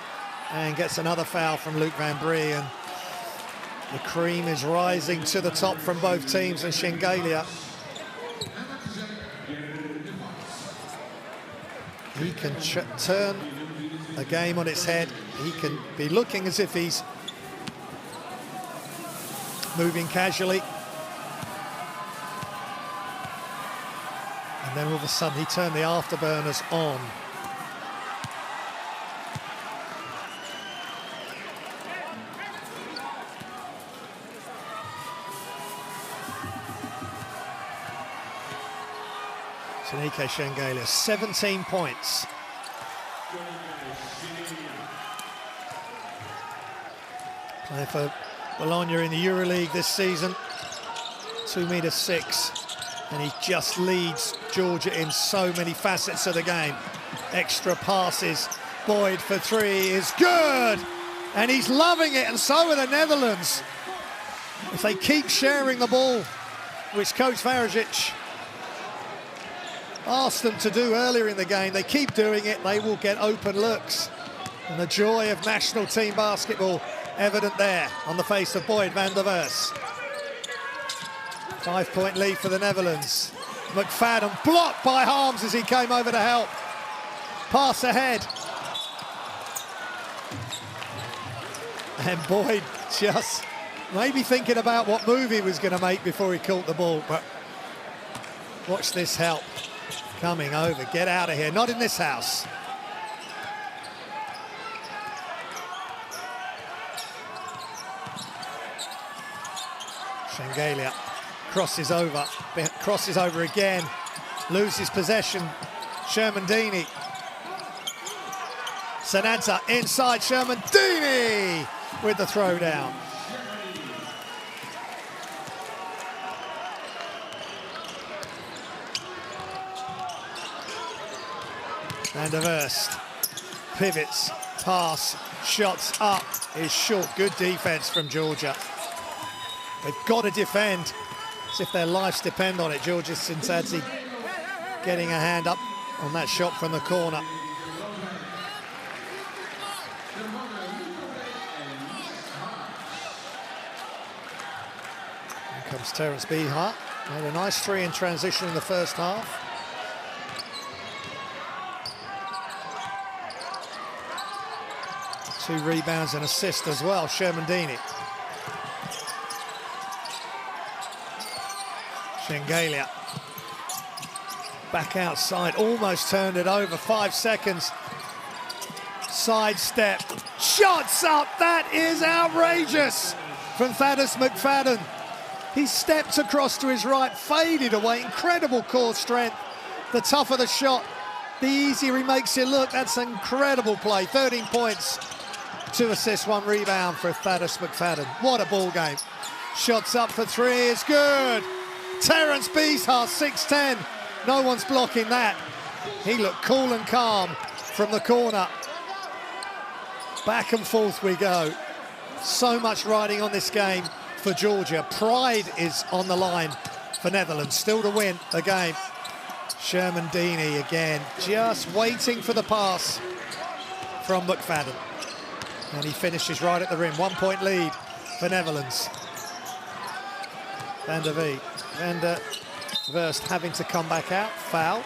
and gets another foul from Luc Van Brie, and the cream is rising to the top from both teams, and Shengelia, he can turn a game on its head. He can be looking as if he's moving casually, and then all of a sudden he turned the afterburners on. Tanike Shengelia, 17 points. Playing for Bologna in the EuroLeague this season. 2'6", and he just leads Georgia in so many facets of the game. Extra passes. Boyd for 3 is good, and he's loving it, and so are the Netherlands. If they keep sharing the ball, which Coach Varišić asked them to do earlier in the game, they keep doing it, they will get open looks. And the joy of national team basketball evident there on the face of Boyd Van der Vries. 5-point lead for the Netherlands. McFadden blocked by Harms as he came over to help. Pass ahead. And Boyd just maybe thinking about what move he was going to make before he caught the ball, but watch this help. Coming over, get out of here, not in this house. Shengelia crosses over again, loses possession. Sherman-Deeney. Sanansa inside, Sherman-Deeney with the throwdown. Van der Vries pivots, pass, shots up is short. Good defense from Georgia. They've got to defend as if their lives depend on it. Georgia Sinsadze getting a hand up on that shot from the corner. Here comes Terence Behar. Made a nice 3 in transition in the first half. 2 rebounds and assist as well, Shermandini. Shengelia. Back outside, almost turned it over, 5 seconds. Sidestep, shots up, that is outrageous from Thaddeus McFadden. He stepped across to his right, faded away, incredible core strength. The tougher the shot, the easier he makes it look. That's an incredible play, 13 points, 2 assists, 1 rebound for Thaddeus McFadden. What a ball game. Shots up for 3, it's good. Terence Beeshar, 6'10", no one's blocking that. He looked cool and calm from the corner. Back and forth we go. So much riding on this game for Georgia. Pride is on the line for Netherlands, still to win the game. Shermandini again, just waiting for the pass from McFadden. And he finishes right at the rim. 1 point lead for Netherlands. Van der Verst having to come back out, foul.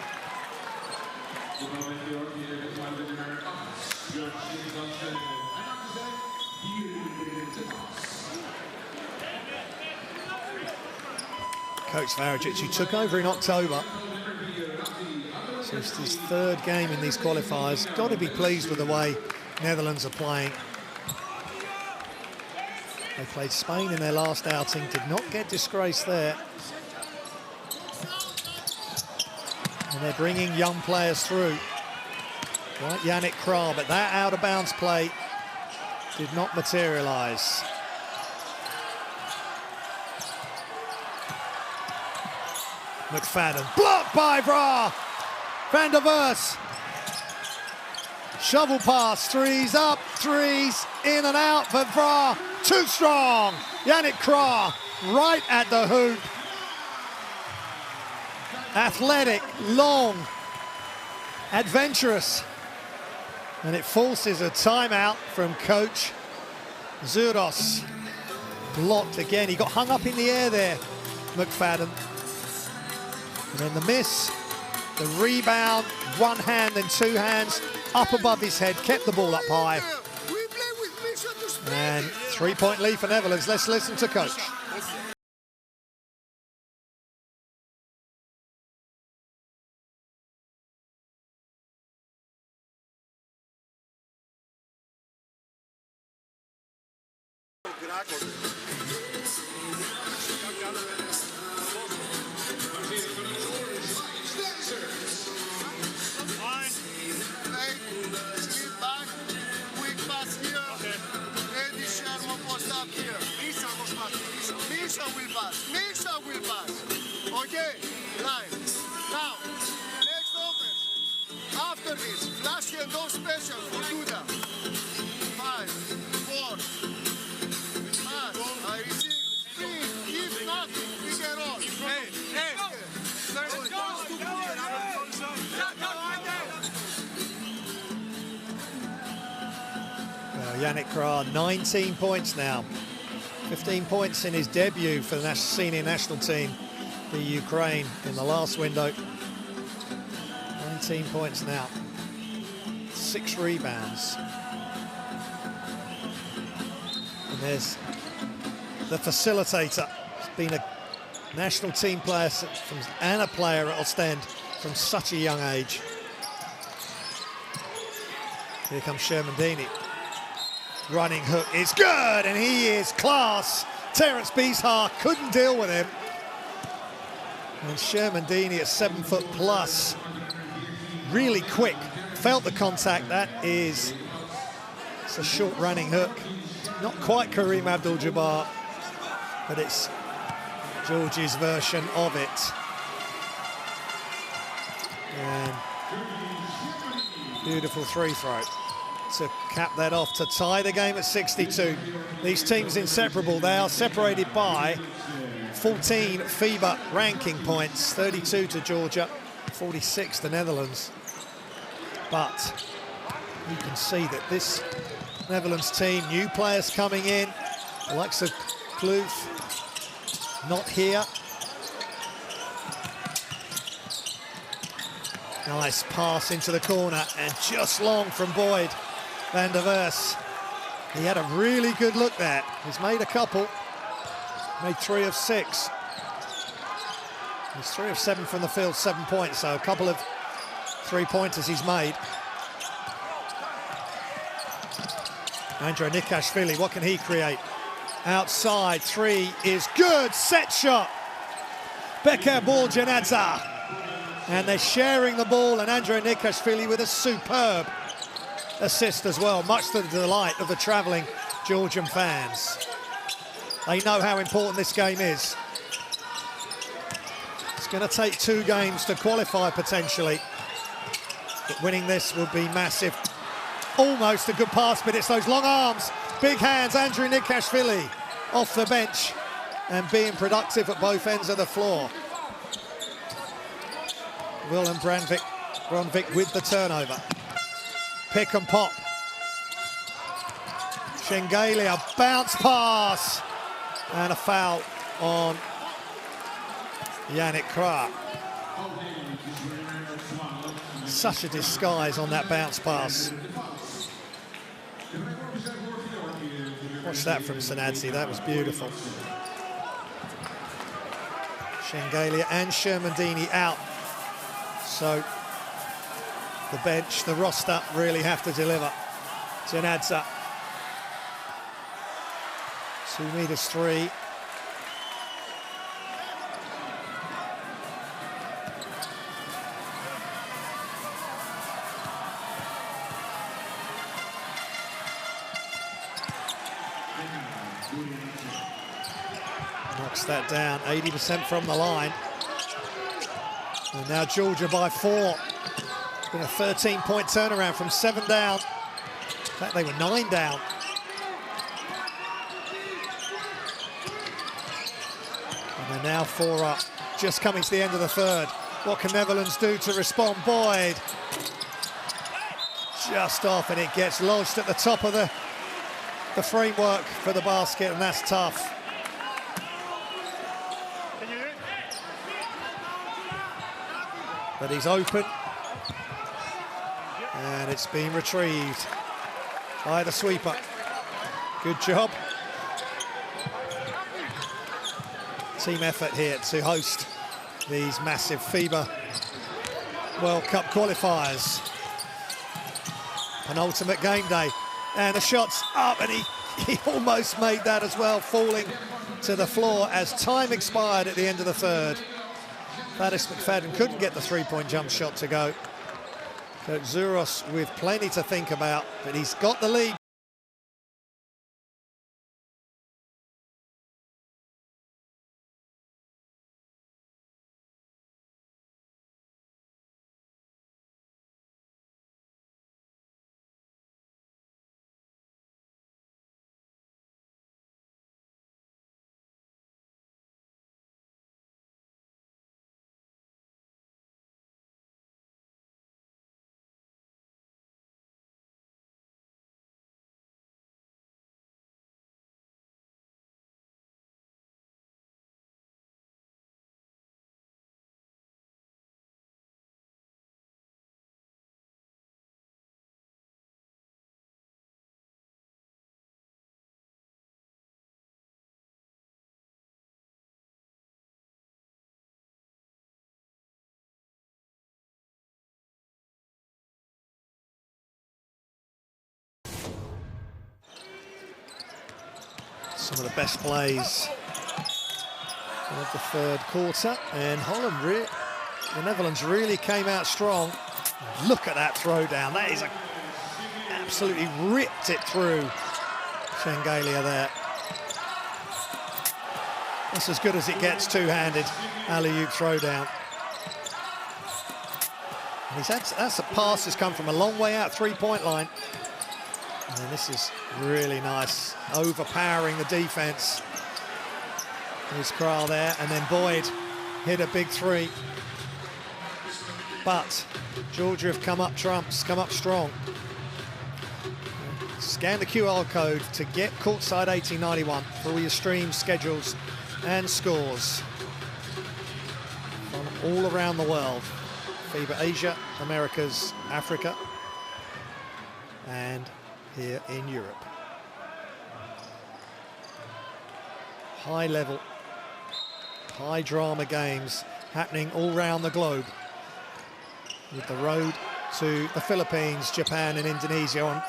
Coach Varičić, who took over in October. So it's his 3rd game in these qualifiers. Got to be pleased with the way Netherlands are playing. They played Spain in their last outing, did not get disgraced there. And they're bringing young players through. Like Yannick Krah, but that out-of-bounds play did not materialise. McFadden, blocked by Vra. Van der Verst. Shovel pass, 3s up, 3s in and out for Vra. Too strong. Yannick Krah right at the hoop. Athletic, long, adventurous. And it forces a timeout from coach Zuros. Blocked again. He got hung up in the air there, McFadden. And then the miss, the rebound, 1 hand and 2 hands up above his head, kept the ball up high. And 3-point lead for Netherlands. Let's listen to coach. Misha will pass. Okay, line. Now, next offense. After this, flash and go special for Duda. 5, 4. Pass. I receive. 3. If nothing, we can roll. Hey. Let's go. Yannick Krah, 19 points now. 15 points in his debut for the senior national team for Ukraine in the last window. 19 points now. 6 rebounds. And there's the facilitator. He's been a national team player and a player at Ostend from such a young age. Here comes Shermandini. Running hook is good, and he is class. Terence Beeshar couldn't deal with him. And Shermandini at 7 foot plus, really quick. Felt the contact. It's a short running hook. Not quite Kareem Abdul-Jabbar, but it's Georgie's version of it. And beautiful 3 throw to cap that off, to tie the game at 62. These teams inseparable. They are separated by 14 FIBA ranking points, 32 to Georgia, 46 to Netherlands. But you can see that this Netherlands team, new players coming in, the likes of Kloof, not here. Nice pass into the corner, and just long from Boyd. Van der Verst He had a really good look there. He's made a couple. Made 3 of 6. He's 3 of 7 from the field, 7 points. So a couple of 3-pointers he's made. Andrei Nikashvili, what can he create? Outside, 3 is good. Set shot. Beker Janadza. And they're sharing the ball, and Andrei Nikashvili with a superb assist as well, much to the delight of the travelling Georgian fans. They know how important this game is. It's going to take 2 games to qualify potentially, but winning this would be massive. Almost a good pass, but it's those long arms, big hands. Andrei Nikashvili off the bench and being productive at both ends of the floor. Willem Brandvik with the turnover. Pick and pop. Shengelia, bounce pass. And a foul on Yannick Krah. Such a disguise on that bounce pass. Watch that from Sanadze, that was beautiful. Shengelia and Shermandini out. So the bench, the roster really have to deliver. Janadza. 2 meters 3. Knocks that down, 80% from the line. And now Georgia by 4. It's been a 13-point turnaround from 7 down. In fact, they were 9 down. And they're now 4 up, just coming to the end of the third. What can Netherlands do to respond? Boyd. Just off, and it gets lodged at the top of the framework for the basket, and that's tough. But he's open, and it's been retrieved by the sweeper. Good job. Team effort here to host these massive FIBA World Cup qualifiers. Penultimate game day, and the shot's up, and he almost made that as well, falling to the floor as time expired at the end of the third. Thaddeus McFadden couldn't get the 3-point jump shot to go. But Zouros with plenty to think about, but he's got the lead. Some of the best plays of the third quarter, and Holland, the Netherlands really came out strong. Look at that throwdown. That is absolutely ripped it through Shengelia there. That's as good as it gets, two-handed alley-oop throwdown. And that's a pass that's come from a long way out, 3-point line. And this is really nice, overpowering the defense. There's Krah there, and then Boyd hit a big 3. But Georgia have come up trumps, come up strong. Scan the QR code to get Courtside 1891 for all your streams, schedules and scores from all around the world. FIBA Asia, Americas, Africa, and here in Europe. high level, high drama games happening all around the globe, with the road to the Philippines, Japan and Indonesia on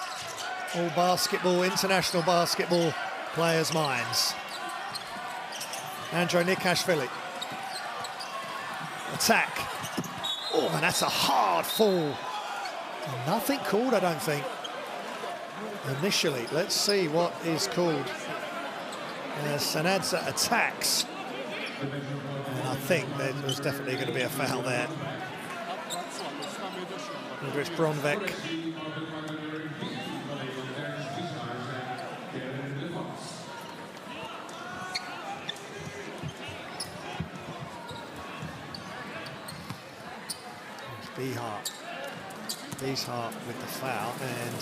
all basketball, international basketball players' minds. Andrei Nikashvili. Attack. Oh, and that's a hard fall. Nothing called, I don't think, initially. Let's see what is called. Sanadza attacks. And I think there was definitely going to be a foul there. Whether it's Bromvik. Beeshart with the foul, and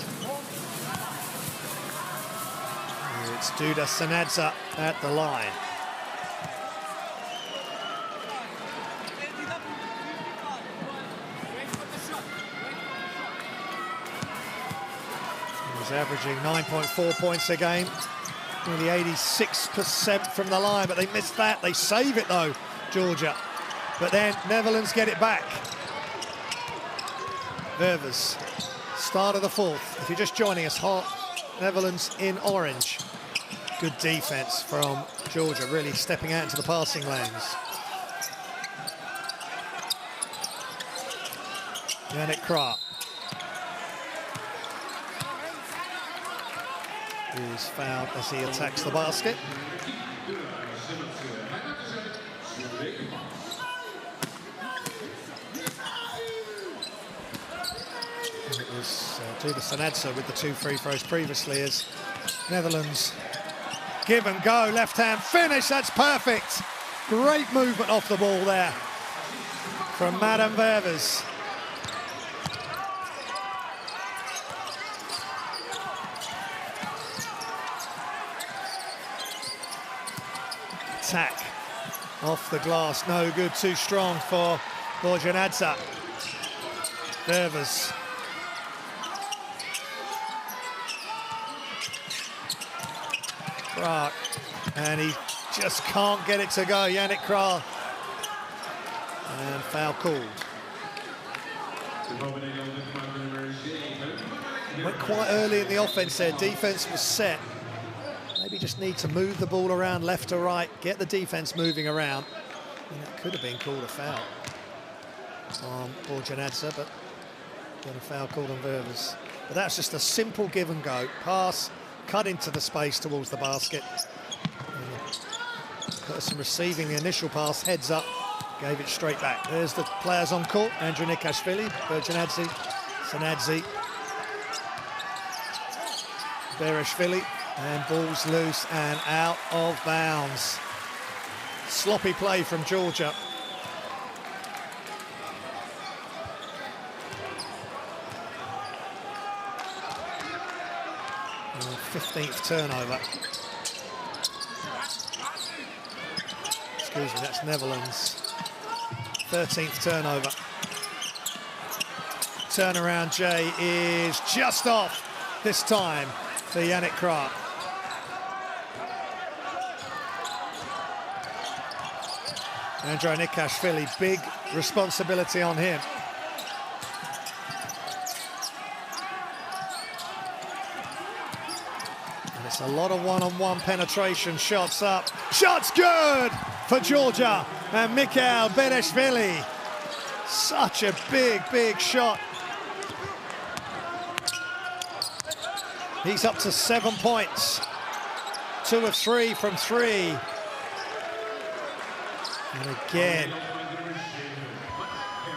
it's Duda Sanadza at the line. He's averaging 9.4 points a game, nearly 86% from the line, but they missed that. They save it though, Georgia. But then Netherlands get it back. Ververs, start of the fourth. If you're just joining us, Netherlands in orange. Good defense from Georgia, really stepping out into the passing lanes. Yannick Krah is fouled as he attacks the basket. It was Duda Sanadza with the 2 free throws previously, as Netherlands give and go, left hand finish, that's perfect. Great movement off the ball there from Madam Ververs. Attack off the glass, no good, too strong for Borjanadze. Ververs. Krah, and he just can't get it to go. Yannick Krah, and foul called. Went quite early in the offense there. Defense was set. Maybe just need to move the ball around left to right, get the defense moving around. And that could have been called a foul on Borjanadze, but got a foul called on Ververs. But that's just a simple give and go. Pass, cut into the space towards the basket. And the person receiving the initial pass heads up, gave it straight back. There's the players on court. Andrei Nikashvili, Borjanadze, Sanadze, Bereshvili, and ball's loose and out of bounds. Sloppy play from Georgia. 15th turnover. Excuse me, that's Netherlands. 13th turnover. Turnaround J is just off this time for Yannick Krah. Andrei Nikashvili, big responsibility on him. And it's a lot of one-on-one penetration, shots up. Shots good for Georgia and Mikhail Bereshvili. Such a big, big shot. He's up to 7 points. 2 of 3 from 3. And again,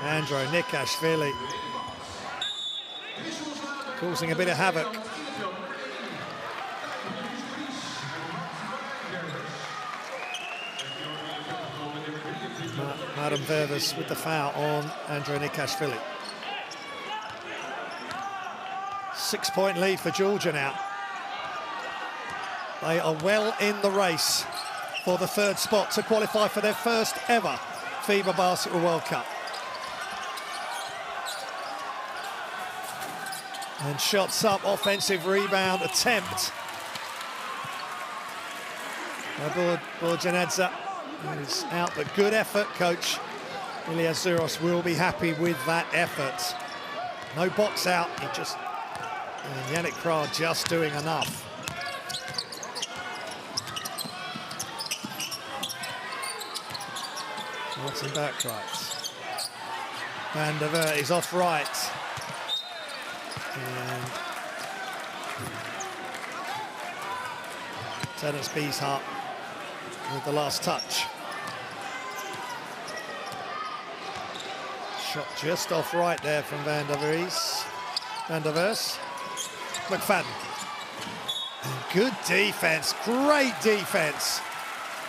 Andrei Nikashvili causing a bit of havoc. Madam Ververs with the foul on Andrei Nikashvili. 6-point lead for Georgia now. They are well in the race for the 3rd spot to qualify for their first ever FIBA Basketball World Cup. And shots up, offensive rebound attempt. Borjanadze is out, but good effort. Coach Ilias Zouros will be happy with that effort. No box out, and Yannick Krah just doing enough. Martin Bergkreitz. Van der Ver is off right. And Terence Beeshart with the last touch. Shot just off right there from Van der Vers. McFadden. And good defense, great defense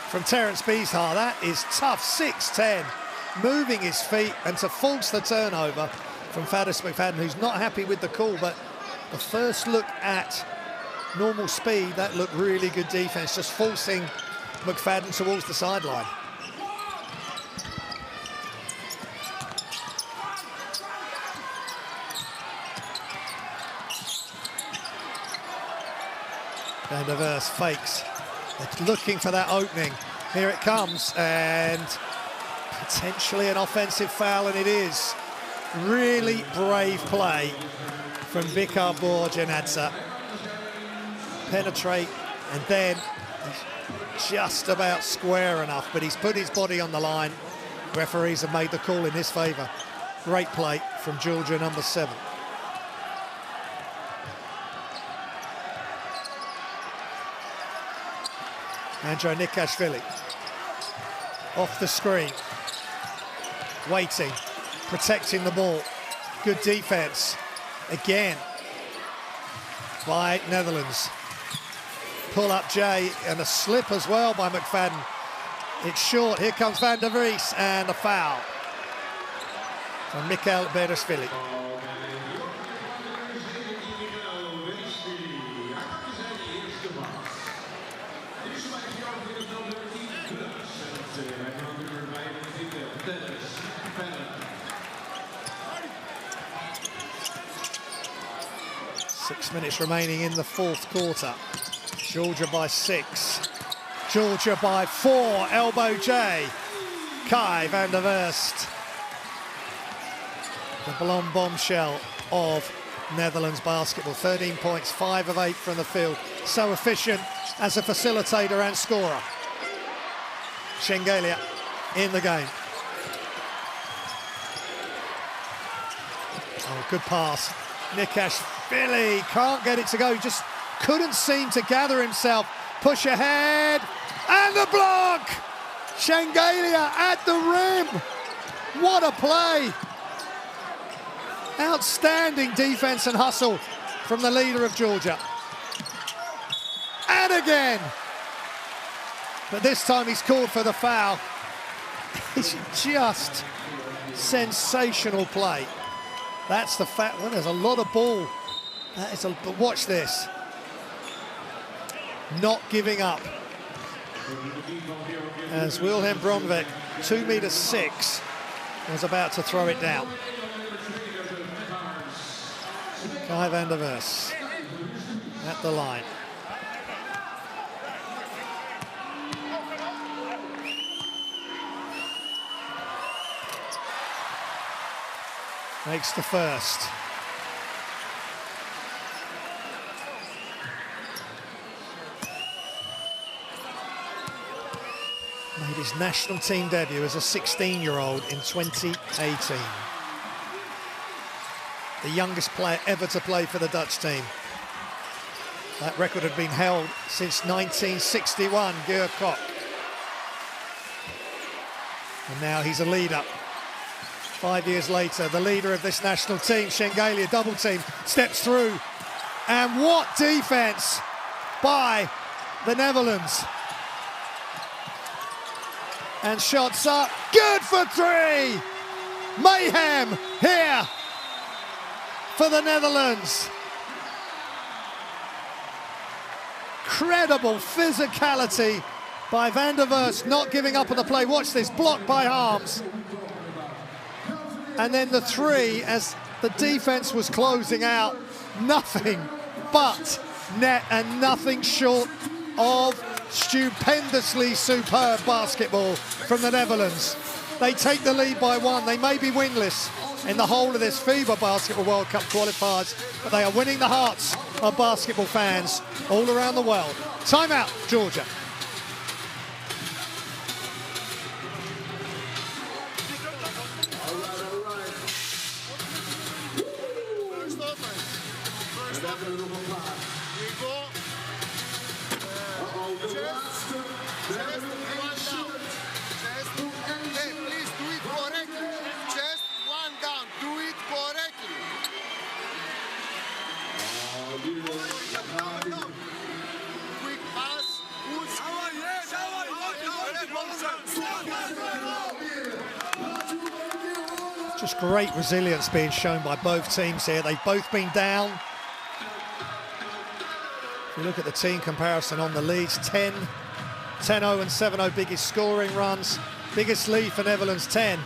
from Terence Beeshart. That is tough, 6'10", moving his feet, and to force the turnover from Faddis McFadden, who's not happy with the call, but the first look at normal speed, that looked really good defense, just forcing McFadden towards the sideline. Van der Vers fakes. They're looking for that opening. Here it comes, and potentially an offensive foul, and it is. Really brave play from Vikar Borjanadze. Penetrate, and then he's just about square enough, but he's put his body on the line. Referees have made the call in his favour. Great play from Georgia, number 7. Andrei Nikashvili off the screen, waiting, protecting the ball. Good defense again by Netherlands. Pull up Jay, and a slip as well by McFadden. It's short. Here comes Van der Vries, and a foul from Mikael Bereshvili. Six minutes remaining in the fourth quarter. Georgia by 6. Georgia by 4. Elbow J. Kai van der Verst. The blonde bombshell of Netherlands basketball. 13 points, 5 of 8 from the field. So efficient as a facilitator and scorer. Shengelia in the game. Oh, good pass. Nikashvili can't get it to go. He just couldn't seem to gather himself. Push ahead, and the block! Shengelia at the rim. What a play. Outstanding defense and hustle from the leader of Georgia. And again. But this time he's called for the foul. It's just sensational play. That's the fact. Well, there's a lot of ball. But watch this. Not giving up. As Wilhelm Bronvik, 2'6", was about to throw it down. Kai van der Vers at the line. Makes the first. Made his national team debut as a 16-year-old in 2018. The youngest player ever to play for the Dutch team. That record had been held since 1961, Geert Kok. And now he's a leader. 5 years later, the leader of this national team, Shengelia, double team, steps through. And what defense by the Netherlands. And shots up, good for 3! Mayhem here for the Netherlands. Incredible physicality by Van der Vers, not giving up on the play. Watch this, blocked by Harms. And then the 3, as the defense was closing out, nothing but net and nothing short of Stupendously superb basketball from the Netherlands. They take the lead by 1. They may be winless in the whole of this FIBA Basketball World Cup qualifiers, but they are winning the hearts of basketball fans all around the world. Timeout, Georgia. Just great resilience being shown by both teams here. They've both been down. If you look at the team comparison on the leads, 10-0 and 7-0 biggest scoring runs. Biggest lead for Netherlands, 10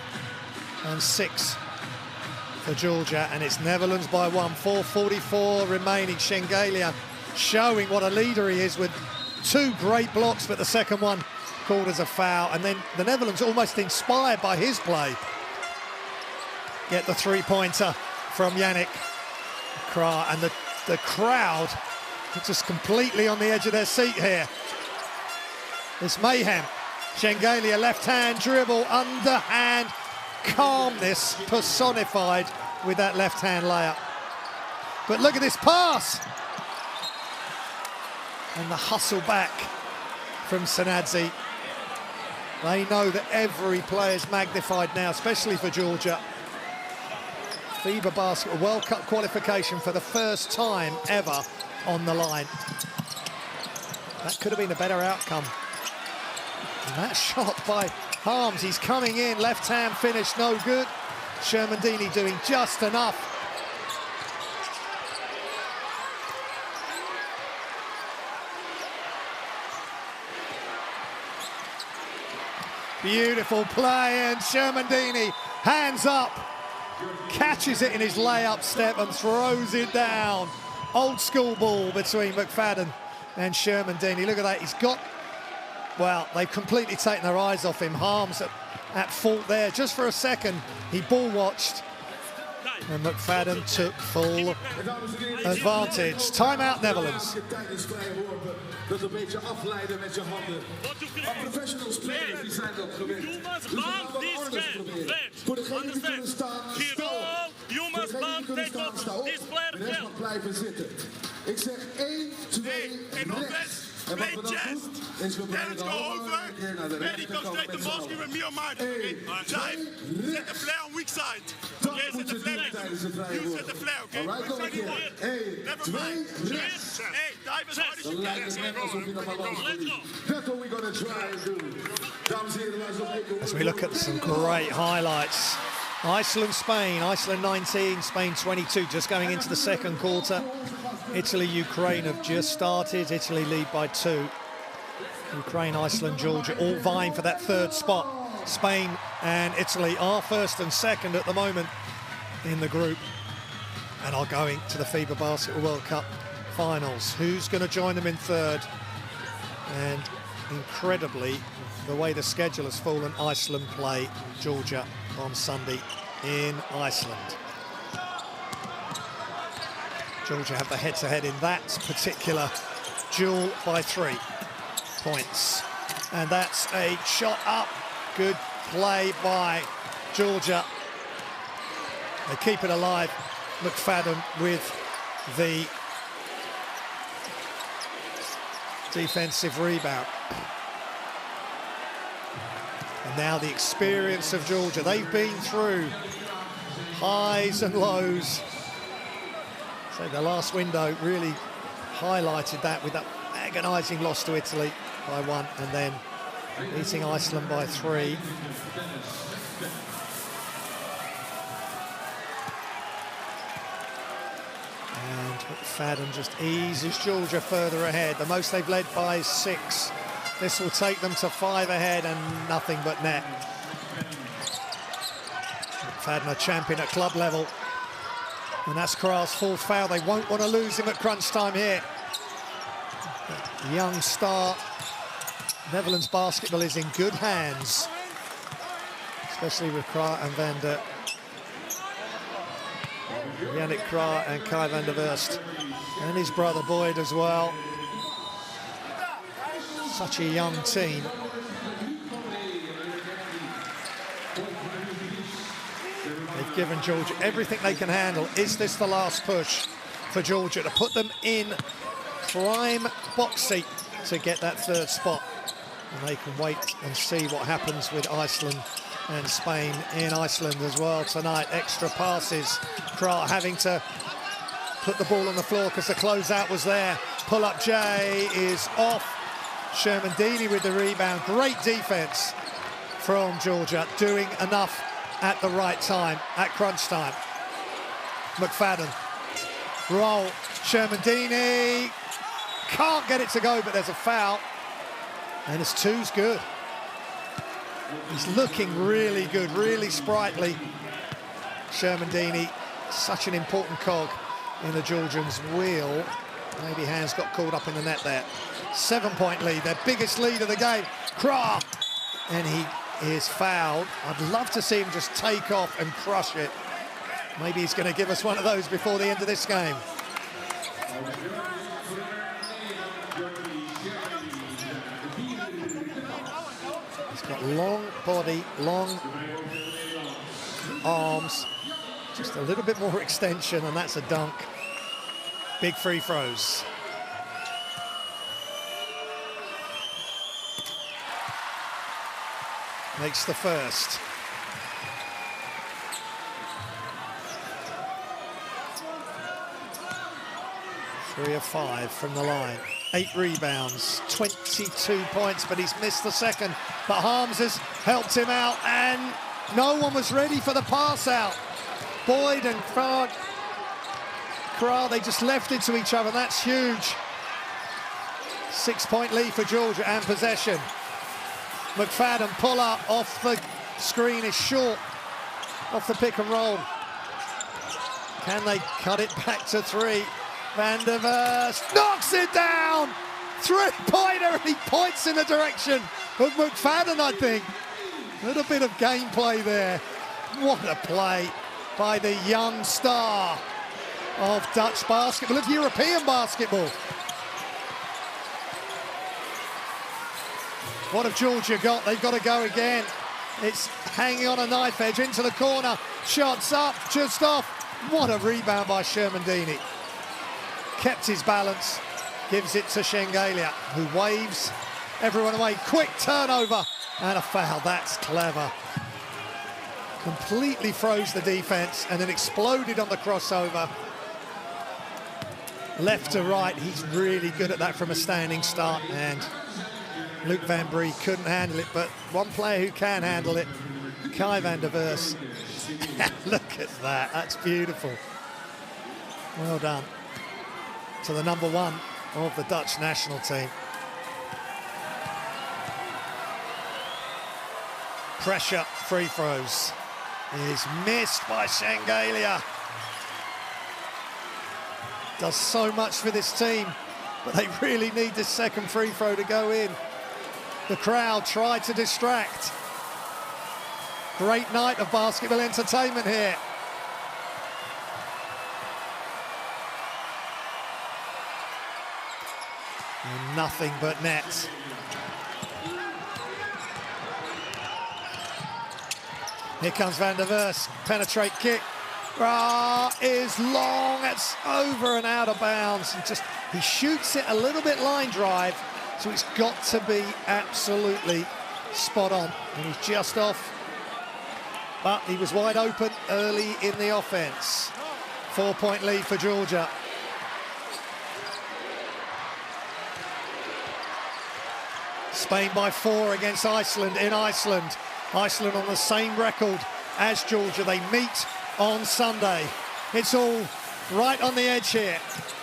and 6 for Georgia. And it's Netherlands by 1, 4:44 remaining. Shengelia showing what a leader he is with 2 great blocks, but the second one called as a foul. And then the Netherlands almost inspired by his play. Get the 3-pointer from Yannick Kra, and the crowd are just completely on the edge of their seat here. It's mayhem. Shengelia, left hand dribble, underhand calmness personified with that left hand layup. But look at this pass. And the hustle back from Sanadze. They know that every player is magnified now, especially for Georgia. FIBA Basketball World Cup qualification for the first time ever on the line. That could have been a better outcome. And that shot by Harms, he's coming in, left hand finish, no good. Shermandini doing just enough. Beautiful play, and Shermandini, hands up, catches it in his layup step and throws it down. Old school ball between McFadden and Shermandini. Look at that, he's got, well, they've completely taken their eyes off him. Harms at fault there. Just for a second, he ball watched, and McFadden took full advantage. Timeout, Netherlands. Dat een beetje afleiden met je handen. Maar professional spelers die zijn dat gewend. Dus we gaan wat anders proberen. Voor degenen die kunnen staan, sta op. Voor degenen die kunnen staan, sta op. De rest mag blijven zitten. Ik zeg 1, 2, rechts. En wat we dan doen, is we brengen de handen een keer naar de rechterkant met z'n allen. 1, 2, rechts. Dat moet je doen tijdens het vrije woord. Alright, nog een keer. 1, 2, rechts. Dan lijkt het net alsof je nog maar los moet doen. That's what we're going to try and do. Dames en heren, luister op. As we look at some great highlights. Iceland, Spain, Iceland 19, Spain 22, just going into the second quarter. Italy, Ukraine have just started. Italy lead by 2. Ukraine, Iceland, Georgia, all vying for that third spot. Spain and Italy are first and second at the moment in the group and are going to the FIBA Basketball World Cup finals. Who's going to join them in third? And incredibly, the way the schedule has fallen, Iceland play Georgia on Sunday in Iceland. Georgia have the head-to-head in that particular duel by 3 points. And that's a shot up. Good play by Georgia. They keep it alive. McFadden with the defensive rebound. And now the experience of Georgia. They've been through highs and lows. So the last window really highlighted that with that agonising loss to Italy by 1 and then beating Iceland by 3. And McFadden just eases Georgia further ahead. The most they've led by is 6. This will take them to 5 ahead and nothing but net. McFadden a champion at club level. And that's Kra's 4th foul. They won't want to lose him at crunch time here. Young star Netherlands basketball is in good hands, especially with Krah and van der... Yannick Krah and Kai van der Wurst, and his brother Boyd as well. Such a young team. They've given Georgia everything they can handle. Is this the last push for Georgia to put them in prime box seat to get that third spot? And they can wait and see what happens with Iceland and Spain in Iceland as well tonight. Extra passes. Krah having to put the ball on the floor because the closeout was there. Pull-up J is off. Sherman-Deeney with the rebound. Great defense from Georgia, doing enough at the right time, at crunch time. McFadden, roll, Sherman-Deeney, can't get it to go, but there's a foul, and his two's good. He's looking really good, really sprightly. Sherman-Deeney, such an important cog in the Georgians' wheel. Maybe hands got caught up in the net there. 7-point lead, their biggest lead of the game. Krah, and he is fouled. I'd love to see him just take off and crush it. Maybe he's going to give us one of those before the end of this game. He's got long body, long arms, just a little bit more extension, and that's a dunk. Big free throws. Makes the first. Three of 5 from the line. 8 rebounds, 22 points, but he's missed the second. But Harms has helped him out, and no one was ready for the pass out. Boyd and Krah, they just left it to each other. That's huge. 6-point lead for Georgia and possession. McFadden pull up off the screen is short, off the pick and roll. Can they cut it back to 3? Van der Wurst knocks it down. 3-pointer, and he points in the direction of McFadden, I think. A little bit of gameplay there. What a play by the young star of Dutch basketball, of European basketball. What have Georgia got? They've got to go again. It's hanging on a knife edge into the corner. Shots up, just off. What a rebound by Sherman-Deeney. Kept his balance, gives it to Shengelia, who waves everyone away. Quick turnover and a foul. That's clever. Completely froze the defense and then exploded on the crossover. Left to right, he's really good at that from a standing start, and Luc Van Brie couldn't handle it, but one player who can handle it, Kai van der Wurst. Look at that, that's beautiful. Well done to the number 1 of the Dutch national team. Pressure free throws is missed by Shengelia. Does so much for this team, but they really need this second free throw to go in. The crowd tried to distract. Great night of basketball entertainment here. And nothing but net. Here comes Van der Wurst, penetrate kick. Is long, it's over and out of bounds. And he shoots it a little bit line drive, so it's got to be absolutely spot on. And he's just off, but he was wide open early in the offense. 4-point lead for Georgia. Spain by 4 against Iceland in Iceland. Iceland on the same record as Georgia. They meet on Sunday. It's all right on the edge here.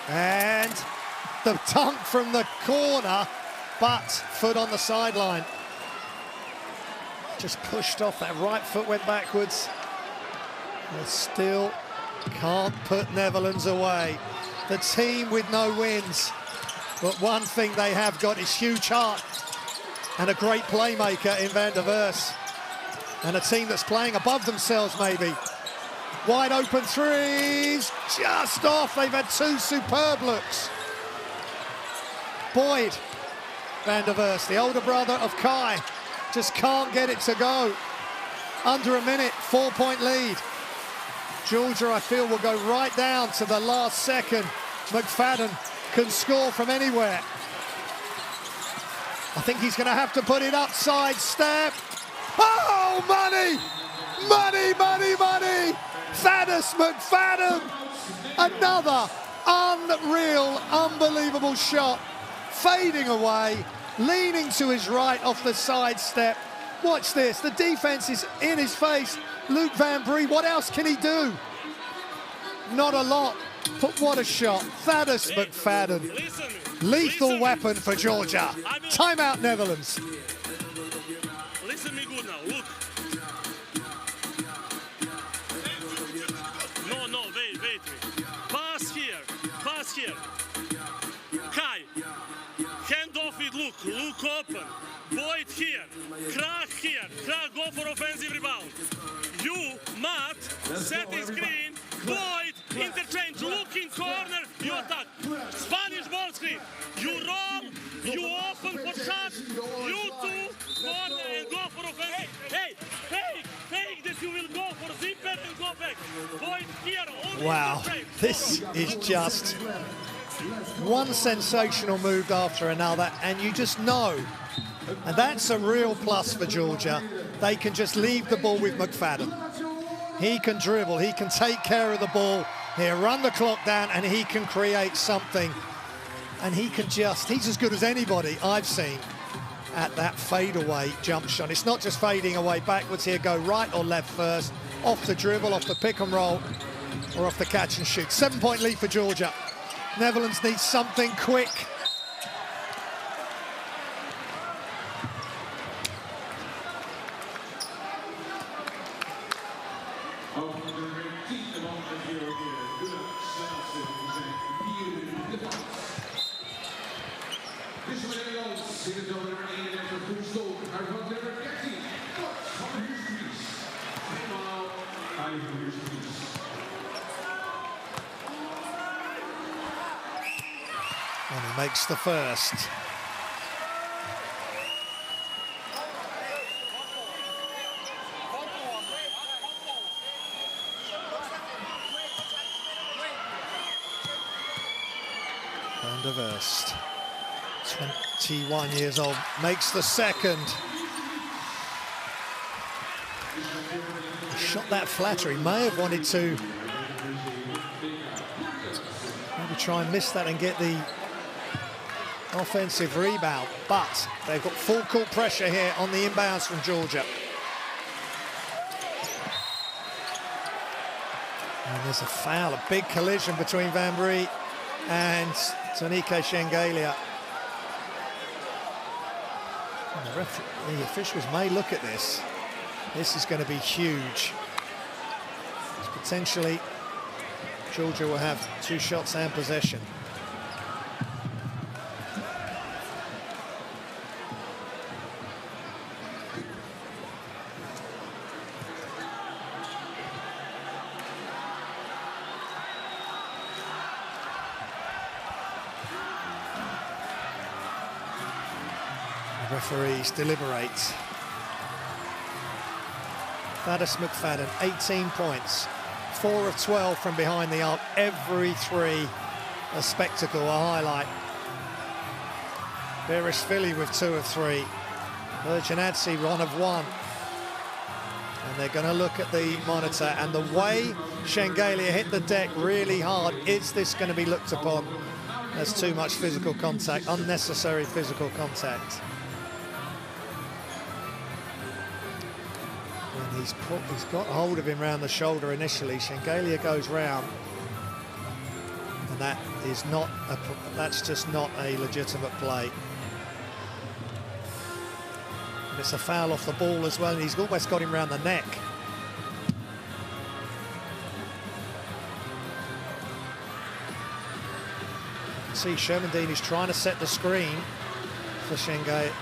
And the dunk from the corner, but foot on the sideline. Just pushed off, that right foot went backwards. They still can't put Netherlands away. The team with no wins. But one thing they have got is huge heart. and a great playmaker in Van der Verst. And a team that's playing above themselves, maybe. Wide open threes, just off. They've had two superb looks. Boyd, Van der Verst, the older brother of Kai, just can't get it to go. Under a minute, 4-point lead. Georgia, I feel, will go right down to the last second. McFadden can score from anywhere. I think he's going to have to put it up, side step. Oh, money! Money, money, money! Thaddeus McFadden! Another unreal, unbelievable shot. Fading away, leaning to his right off the side step. Watch this, the defense is in his face. Luc Van Brie, what else can he do? Not a lot, but what a shot. Thaddeus McFadden. Lethal weapon for Georgia. Timeout, Netherlands. Listen me good now, look. No, wait. Pass here. Kai, hand off with Luke open. Boyd here, Krag here. Krag go for offensive rebound. You, Matt, set the screen. Boyd, interchange, look in corner, you attack. Spanish ball screen. You roll, you open for shot. You two, corner and go for offensive. Hey, fake that you will go for zipper and go back. Boyd here, only Wow, this is just one sensational move after another, and you just know. And that's a real plus for Georgia. They can just leave the ball with McFadden. He can dribble, he can take care of the ball, he'll run the clock down, and he can create something. And he can just, he's as good as anybody I've seen at that fadeaway jump shot. It's not just fading away backwards here, go right or left first, off the dribble, off the pick and roll, or off the catch and shoot. 7-point lead for Georgia. Netherlands needs something quick. And he makes the first. Van der Verst, 21 years old, makes the second. Shot that flatter. He may have wanted to maybe try and miss that and get the offensive rebound, but they've got full court pressure here on the inbounds from Georgia. And there's a foul, a big collision between Van Brie and Tonike Shengelia. And the officials may look at this. This is going to be huge. Potentially, Georgia will have 2 shots and possession. The referees deliberate. Thaddeus McFadden, 18 points. 4 of 12 from behind the arc, every 3 a spectacle, a highlight. Berishvili with 2 of 3. Virginadze 1 of 1. And they're going to look at the monitor, and the way Shengelia hit the deck really hard, is this going to be looked upon as too much physical contact, unnecessary physical contact? He's got hold of him round the shoulder initially. Shengelia goes round, and that's just not a legitimate play. And it's a foul off the ball as well, and he's almost got him round the neck. You can see Sherman Dean is trying to set the screen for Shengelia.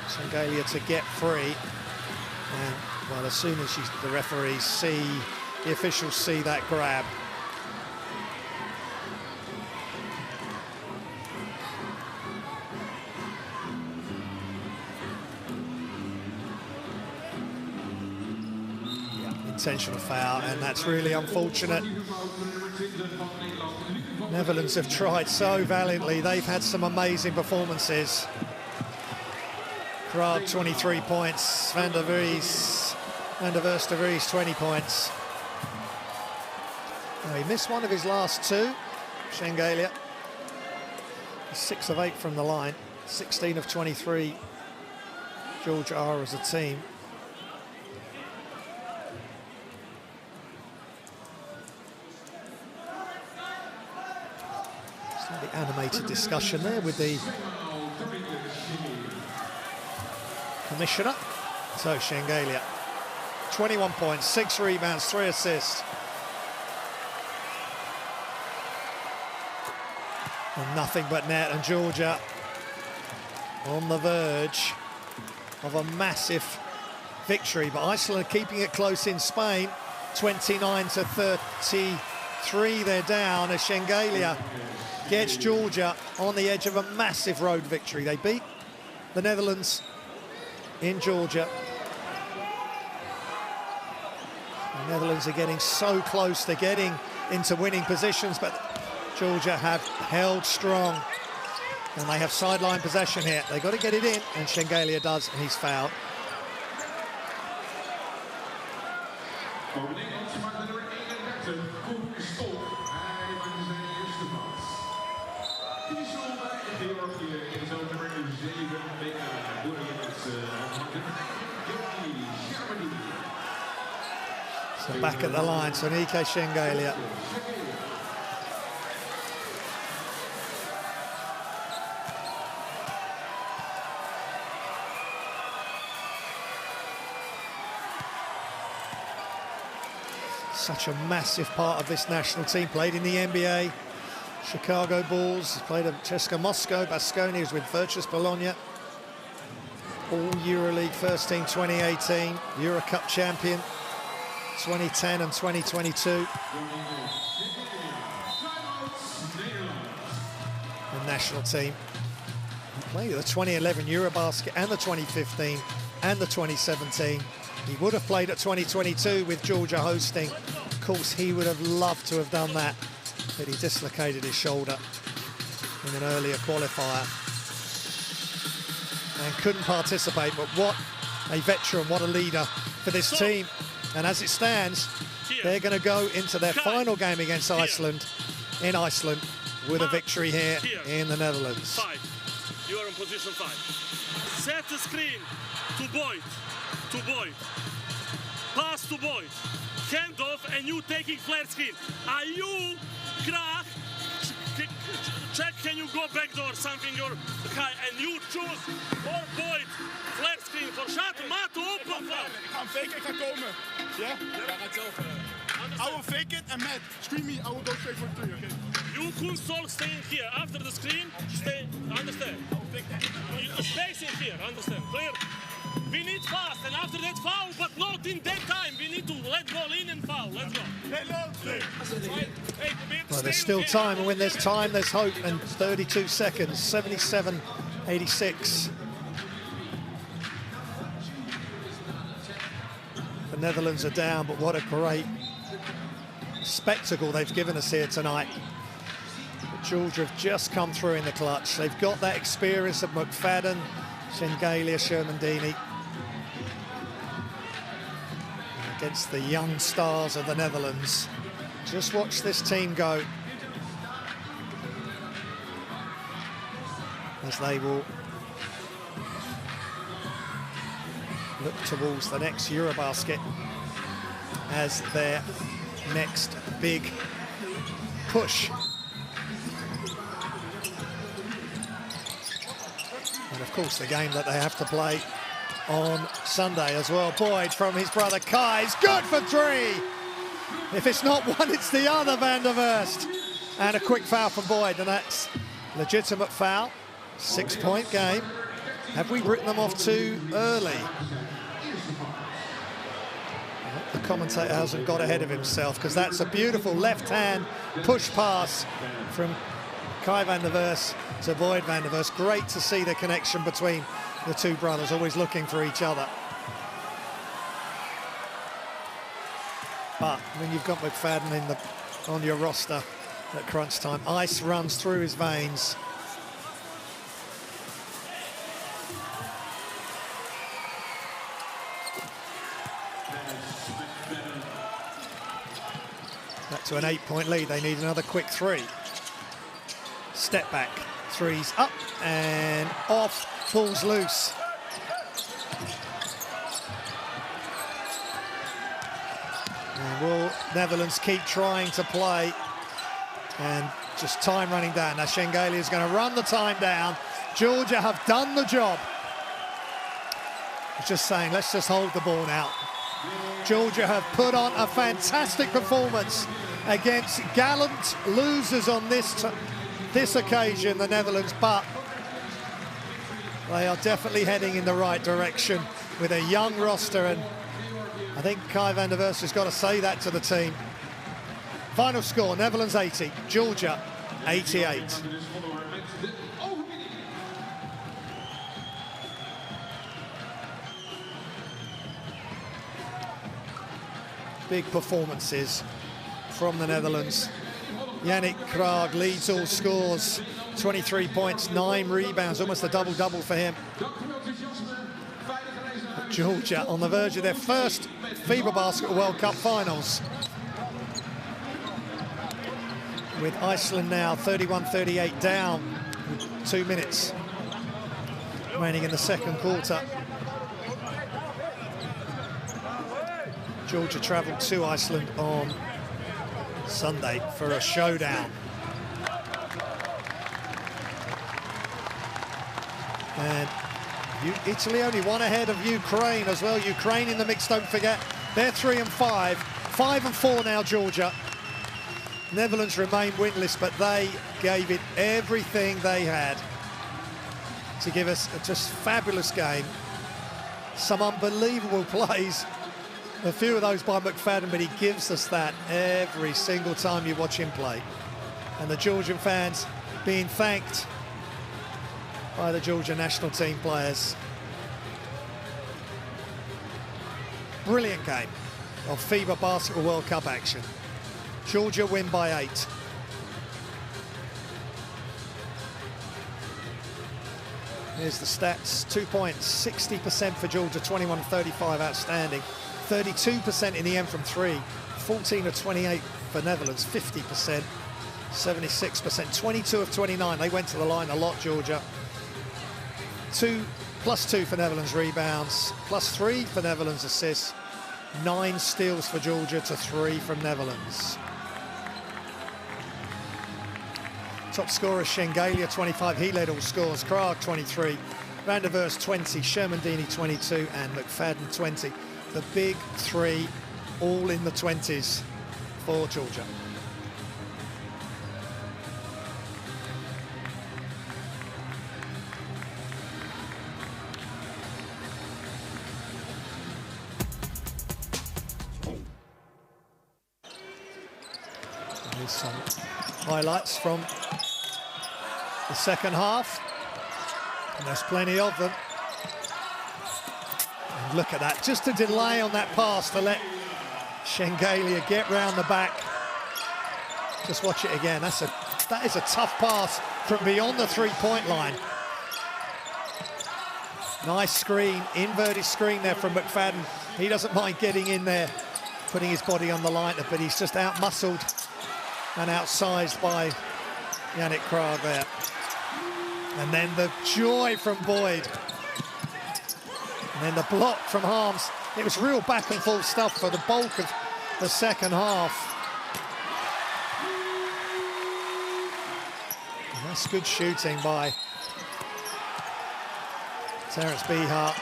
Shengalia to get free. And, well, as soon as the referees see, the officials see that grab, intentional foul, and that's really unfortunate. Netherlands have tried so valiantly. They've had some amazing performances. Prague 23 points, Van der Verst de Vries 20 points. Now, he missed one of his last two, Shengalia. 6 of 8 from the line, 16 of 23. Georgia are as a team. The animated discussion there with the commissioner. So Shengalia, 21 points, 6 rebounds, 3 assists. And nothing but net, and Georgia on the verge of a massive victory. But Iceland keeping it close in Spain, 29-33 they're down as Shengalia gets Georgia on the edge of a massive road victory. They beat the Netherlands in Georgia. The Netherlands are getting so close to getting into winning positions, but Georgia have held strong, and they have sideline possession here. They've got to get it in, and Shengalia does, and he's fouled. So back at the line, so Nike Shengalia. Such a massive part of this national team. Played in the NBA, Chicago Bulls, played at CSKA Moscow, Baskonia, was with Virtus Bologna. All EuroLeague first team 2018, Euro Cup champion 2010 and 2022. The national team. He played at the 2011 Eurobasket and the 2015 and the 2017. He would have played at 2022 with Georgia hosting. Of course, he would have loved to have done that, but he dislocated his shoulder in an earlier qualifier and couldn't participate. But what a veteran, what a leader for this team. And as it stands, they're going to go into their final game against Iceland in Iceland with a victory here in the Netherlands. 5. You are in position 5. Set the screen to Boyd. Pass to Boyd. Hand off, and you taking flat screen. Are you, Krach, check, can you go back door something, and you choose or Boyd. Flat screen for shot, Mato open. Ik ga hem faken, ik ga komen. Ja? Ja, gaat zelf. I will fake it, and Matt, screen me, I will go straight for 3, okay? You could stall staying here. After the screen, stay, understand? I will fake that. Spacing here, understand? Clear? We need fast, and after that foul, but not in that time. We need to let ball in and foul. Let's go. Well, there's still time, and when there's time, there's hope. And 32 seconds, 77-86. The Netherlands are down, but what a great spectacle they've given us here tonight. But Georgia have just come through in the clutch. They've got that experience of McFadden, Shengalia, Shermandini against the young stars of the Netherlands. Just watch this team go as they will look towards the next Eurobasket as their next big push. And of course the game that they have to play on Sunday as well. Boyd from his brother Kai is good for 3. If it's not one, it's the other, Van der Verst. And a quick foul from Boyd, and that's legitimate foul. 6-point game. Have we written them off too early? The commentator hasn't got ahead of himself, because that's a beautiful left-hand push pass from Kai van der Vers to Boyd van der Vers. Great to see the connection between the two brothers, always looking for each other. But when you've got McFadden on your roster at crunch time, ice runs through his veins. Back to an 8-point lead. They need another quick three. Step back, threes up and off, ball's loose. And will Netherlands keep trying to play? And just time running down. Now Schengelia is going to run the time down. Georgia have done the job. Just saying, let's just hold the ball now. Georgia have put on a fantastic performance against gallant losers on this occasion, the Netherlands, but they are definitely heading in the right direction with a young roster, and I think Kai van der Vers has got to say that to the team. Final score, Netherlands 80, Georgia 88. Big performances from the Netherlands. Yannick Krag leads all scores, 23 points, 9 rebounds, almost a double-double for him. Georgia on the verge of their first FIBA Basketball World Cup finals. With Iceland now 31-38 down, with 2 minutes remaining in the second quarter. Georgia travelled to Iceland on Sunday for a showdown. And Italy only one ahead of Ukraine as well. Ukraine in the mix, don't forget. They're 3 and 5. 5 and 4 now, Georgia. Netherlands remain winless, but they gave it everything they had to give us a just fabulous game. Some unbelievable plays. A few of those by McFadden, but he gives us that every single time you watch him play. And the Georgian fans being thanked by the Georgia national team players. Brilliant game of FIBA Basketball World Cup action. Georgia win by 8. Here's the stats. 2 points, 60% for Georgia, 21-35, outstanding. 32% in the end from 3, 14 of 28 for Netherlands, 50%, 76%, 22 of 29. They went to the line a lot, Georgia. +2 for Netherlands rebounds, +3 for Netherlands assists, 9 steals for Georgia to 3 from Netherlands. Top scorer Schengelia, 25. He led all scores. Krag, 23. Van der Vers, 20. Shermandini, 22. And McFadden, 20. The big three, all in the 20s for Georgia. Here's some highlights from the second half, and there's plenty of them. And look at that, just a delay on that pass to let Schengelia get round the back. Just watch it again. That is a tough pass from beyond the three-point line. Nice screen, inverted screen there from McFadden. He doesn't mind getting in there, putting his body on the line, but he's just out-muscled and outsized by Yannick Krag there. And then the joy from Boyd. And then the block from Harms. It was real back and forth stuff for the bulk of the second half. And that's good shooting by Terence Bihar.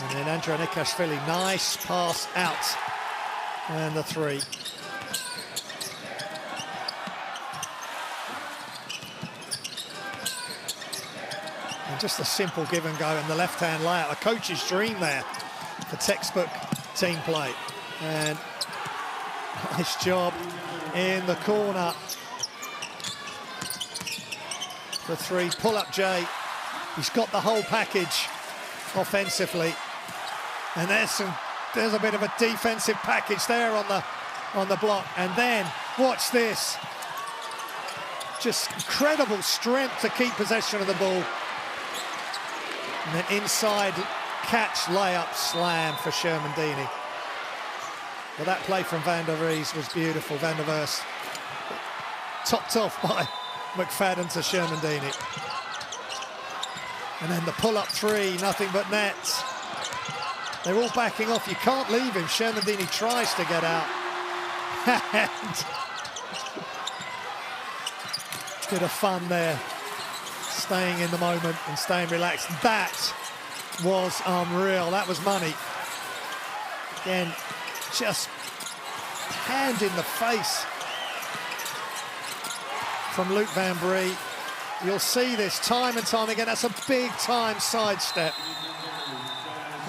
And then Andrew Nikashvili, nice pass out. And the three. And just a simple give and go and the left-hand layout. A coach's dream there for textbook team play. And nice job in the corner. The three, pull up Jay. He's got the whole package offensively. And there's a bit of a defensive package there on the block. And then watch this. Just incredible strength to keep possession of the ball. And then inside catch, layup, slam for Sherman-Deeney. Well, that play from Van der Ries was beautiful. Van der Verst topped off by McFadden to Sherman-Deeney. And then the pull-up three, nothing but nets. They're all backing off. You can't leave him. Sherman-Deeney tries to get out. And bit of fun there. Staying in the moment and staying relaxed. That was unreal. That was money. Again, just hand in the face from Luc Van Brie. You'll see this time and time again. That's a big-time sidestep.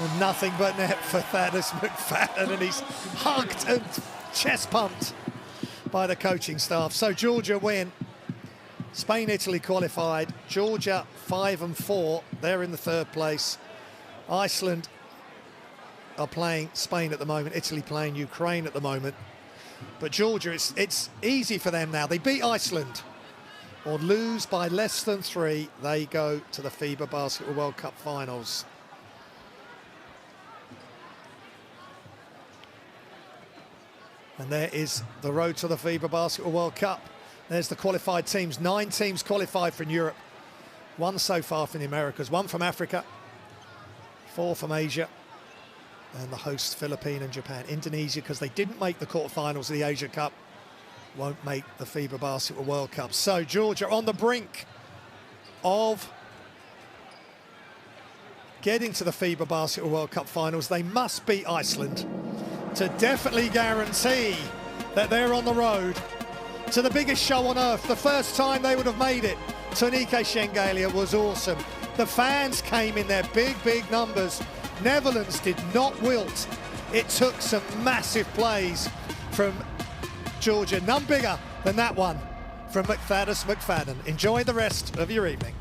Well, nothing but net for Thaddeus McFadden, and he's hugged and chest pumped by the coaching staff. So Georgia win. Spain, Italy qualified. Georgia 5-4. They're in the third place. Iceland are playing Spain at the moment. Italy playing Ukraine at the moment. But Georgia, it's easy for them now. They beat Iceland or lose by less than 3. They go to the FIBA Basketball World Cup finals. And there is the road to the FIBA Basketball World Cup. There's the qualified teams. 9 teams qualified from Europe. 1 so far from the Americas. 1 from Africa. 4 from Asia. And the hosts, Philippines and Japan. Indonesia, because they didn't make the quarterfinals of the Asia Cup, won't make the FIBA Basketball World Cup. So Georgia on the brink of getting to the FIBA Basketball World Cup finals. They must beat Iceland to definitely guarantee that they're on the road to the biggest show on earth. The first time they would have made it to Nike Shengelia was awesome. The fans came in their big numbers. Netherlands did not wilt. It took some massive plays from Georgia, none bigger than that one from Thaddeus McFadden. Enjoy the rest of your evening.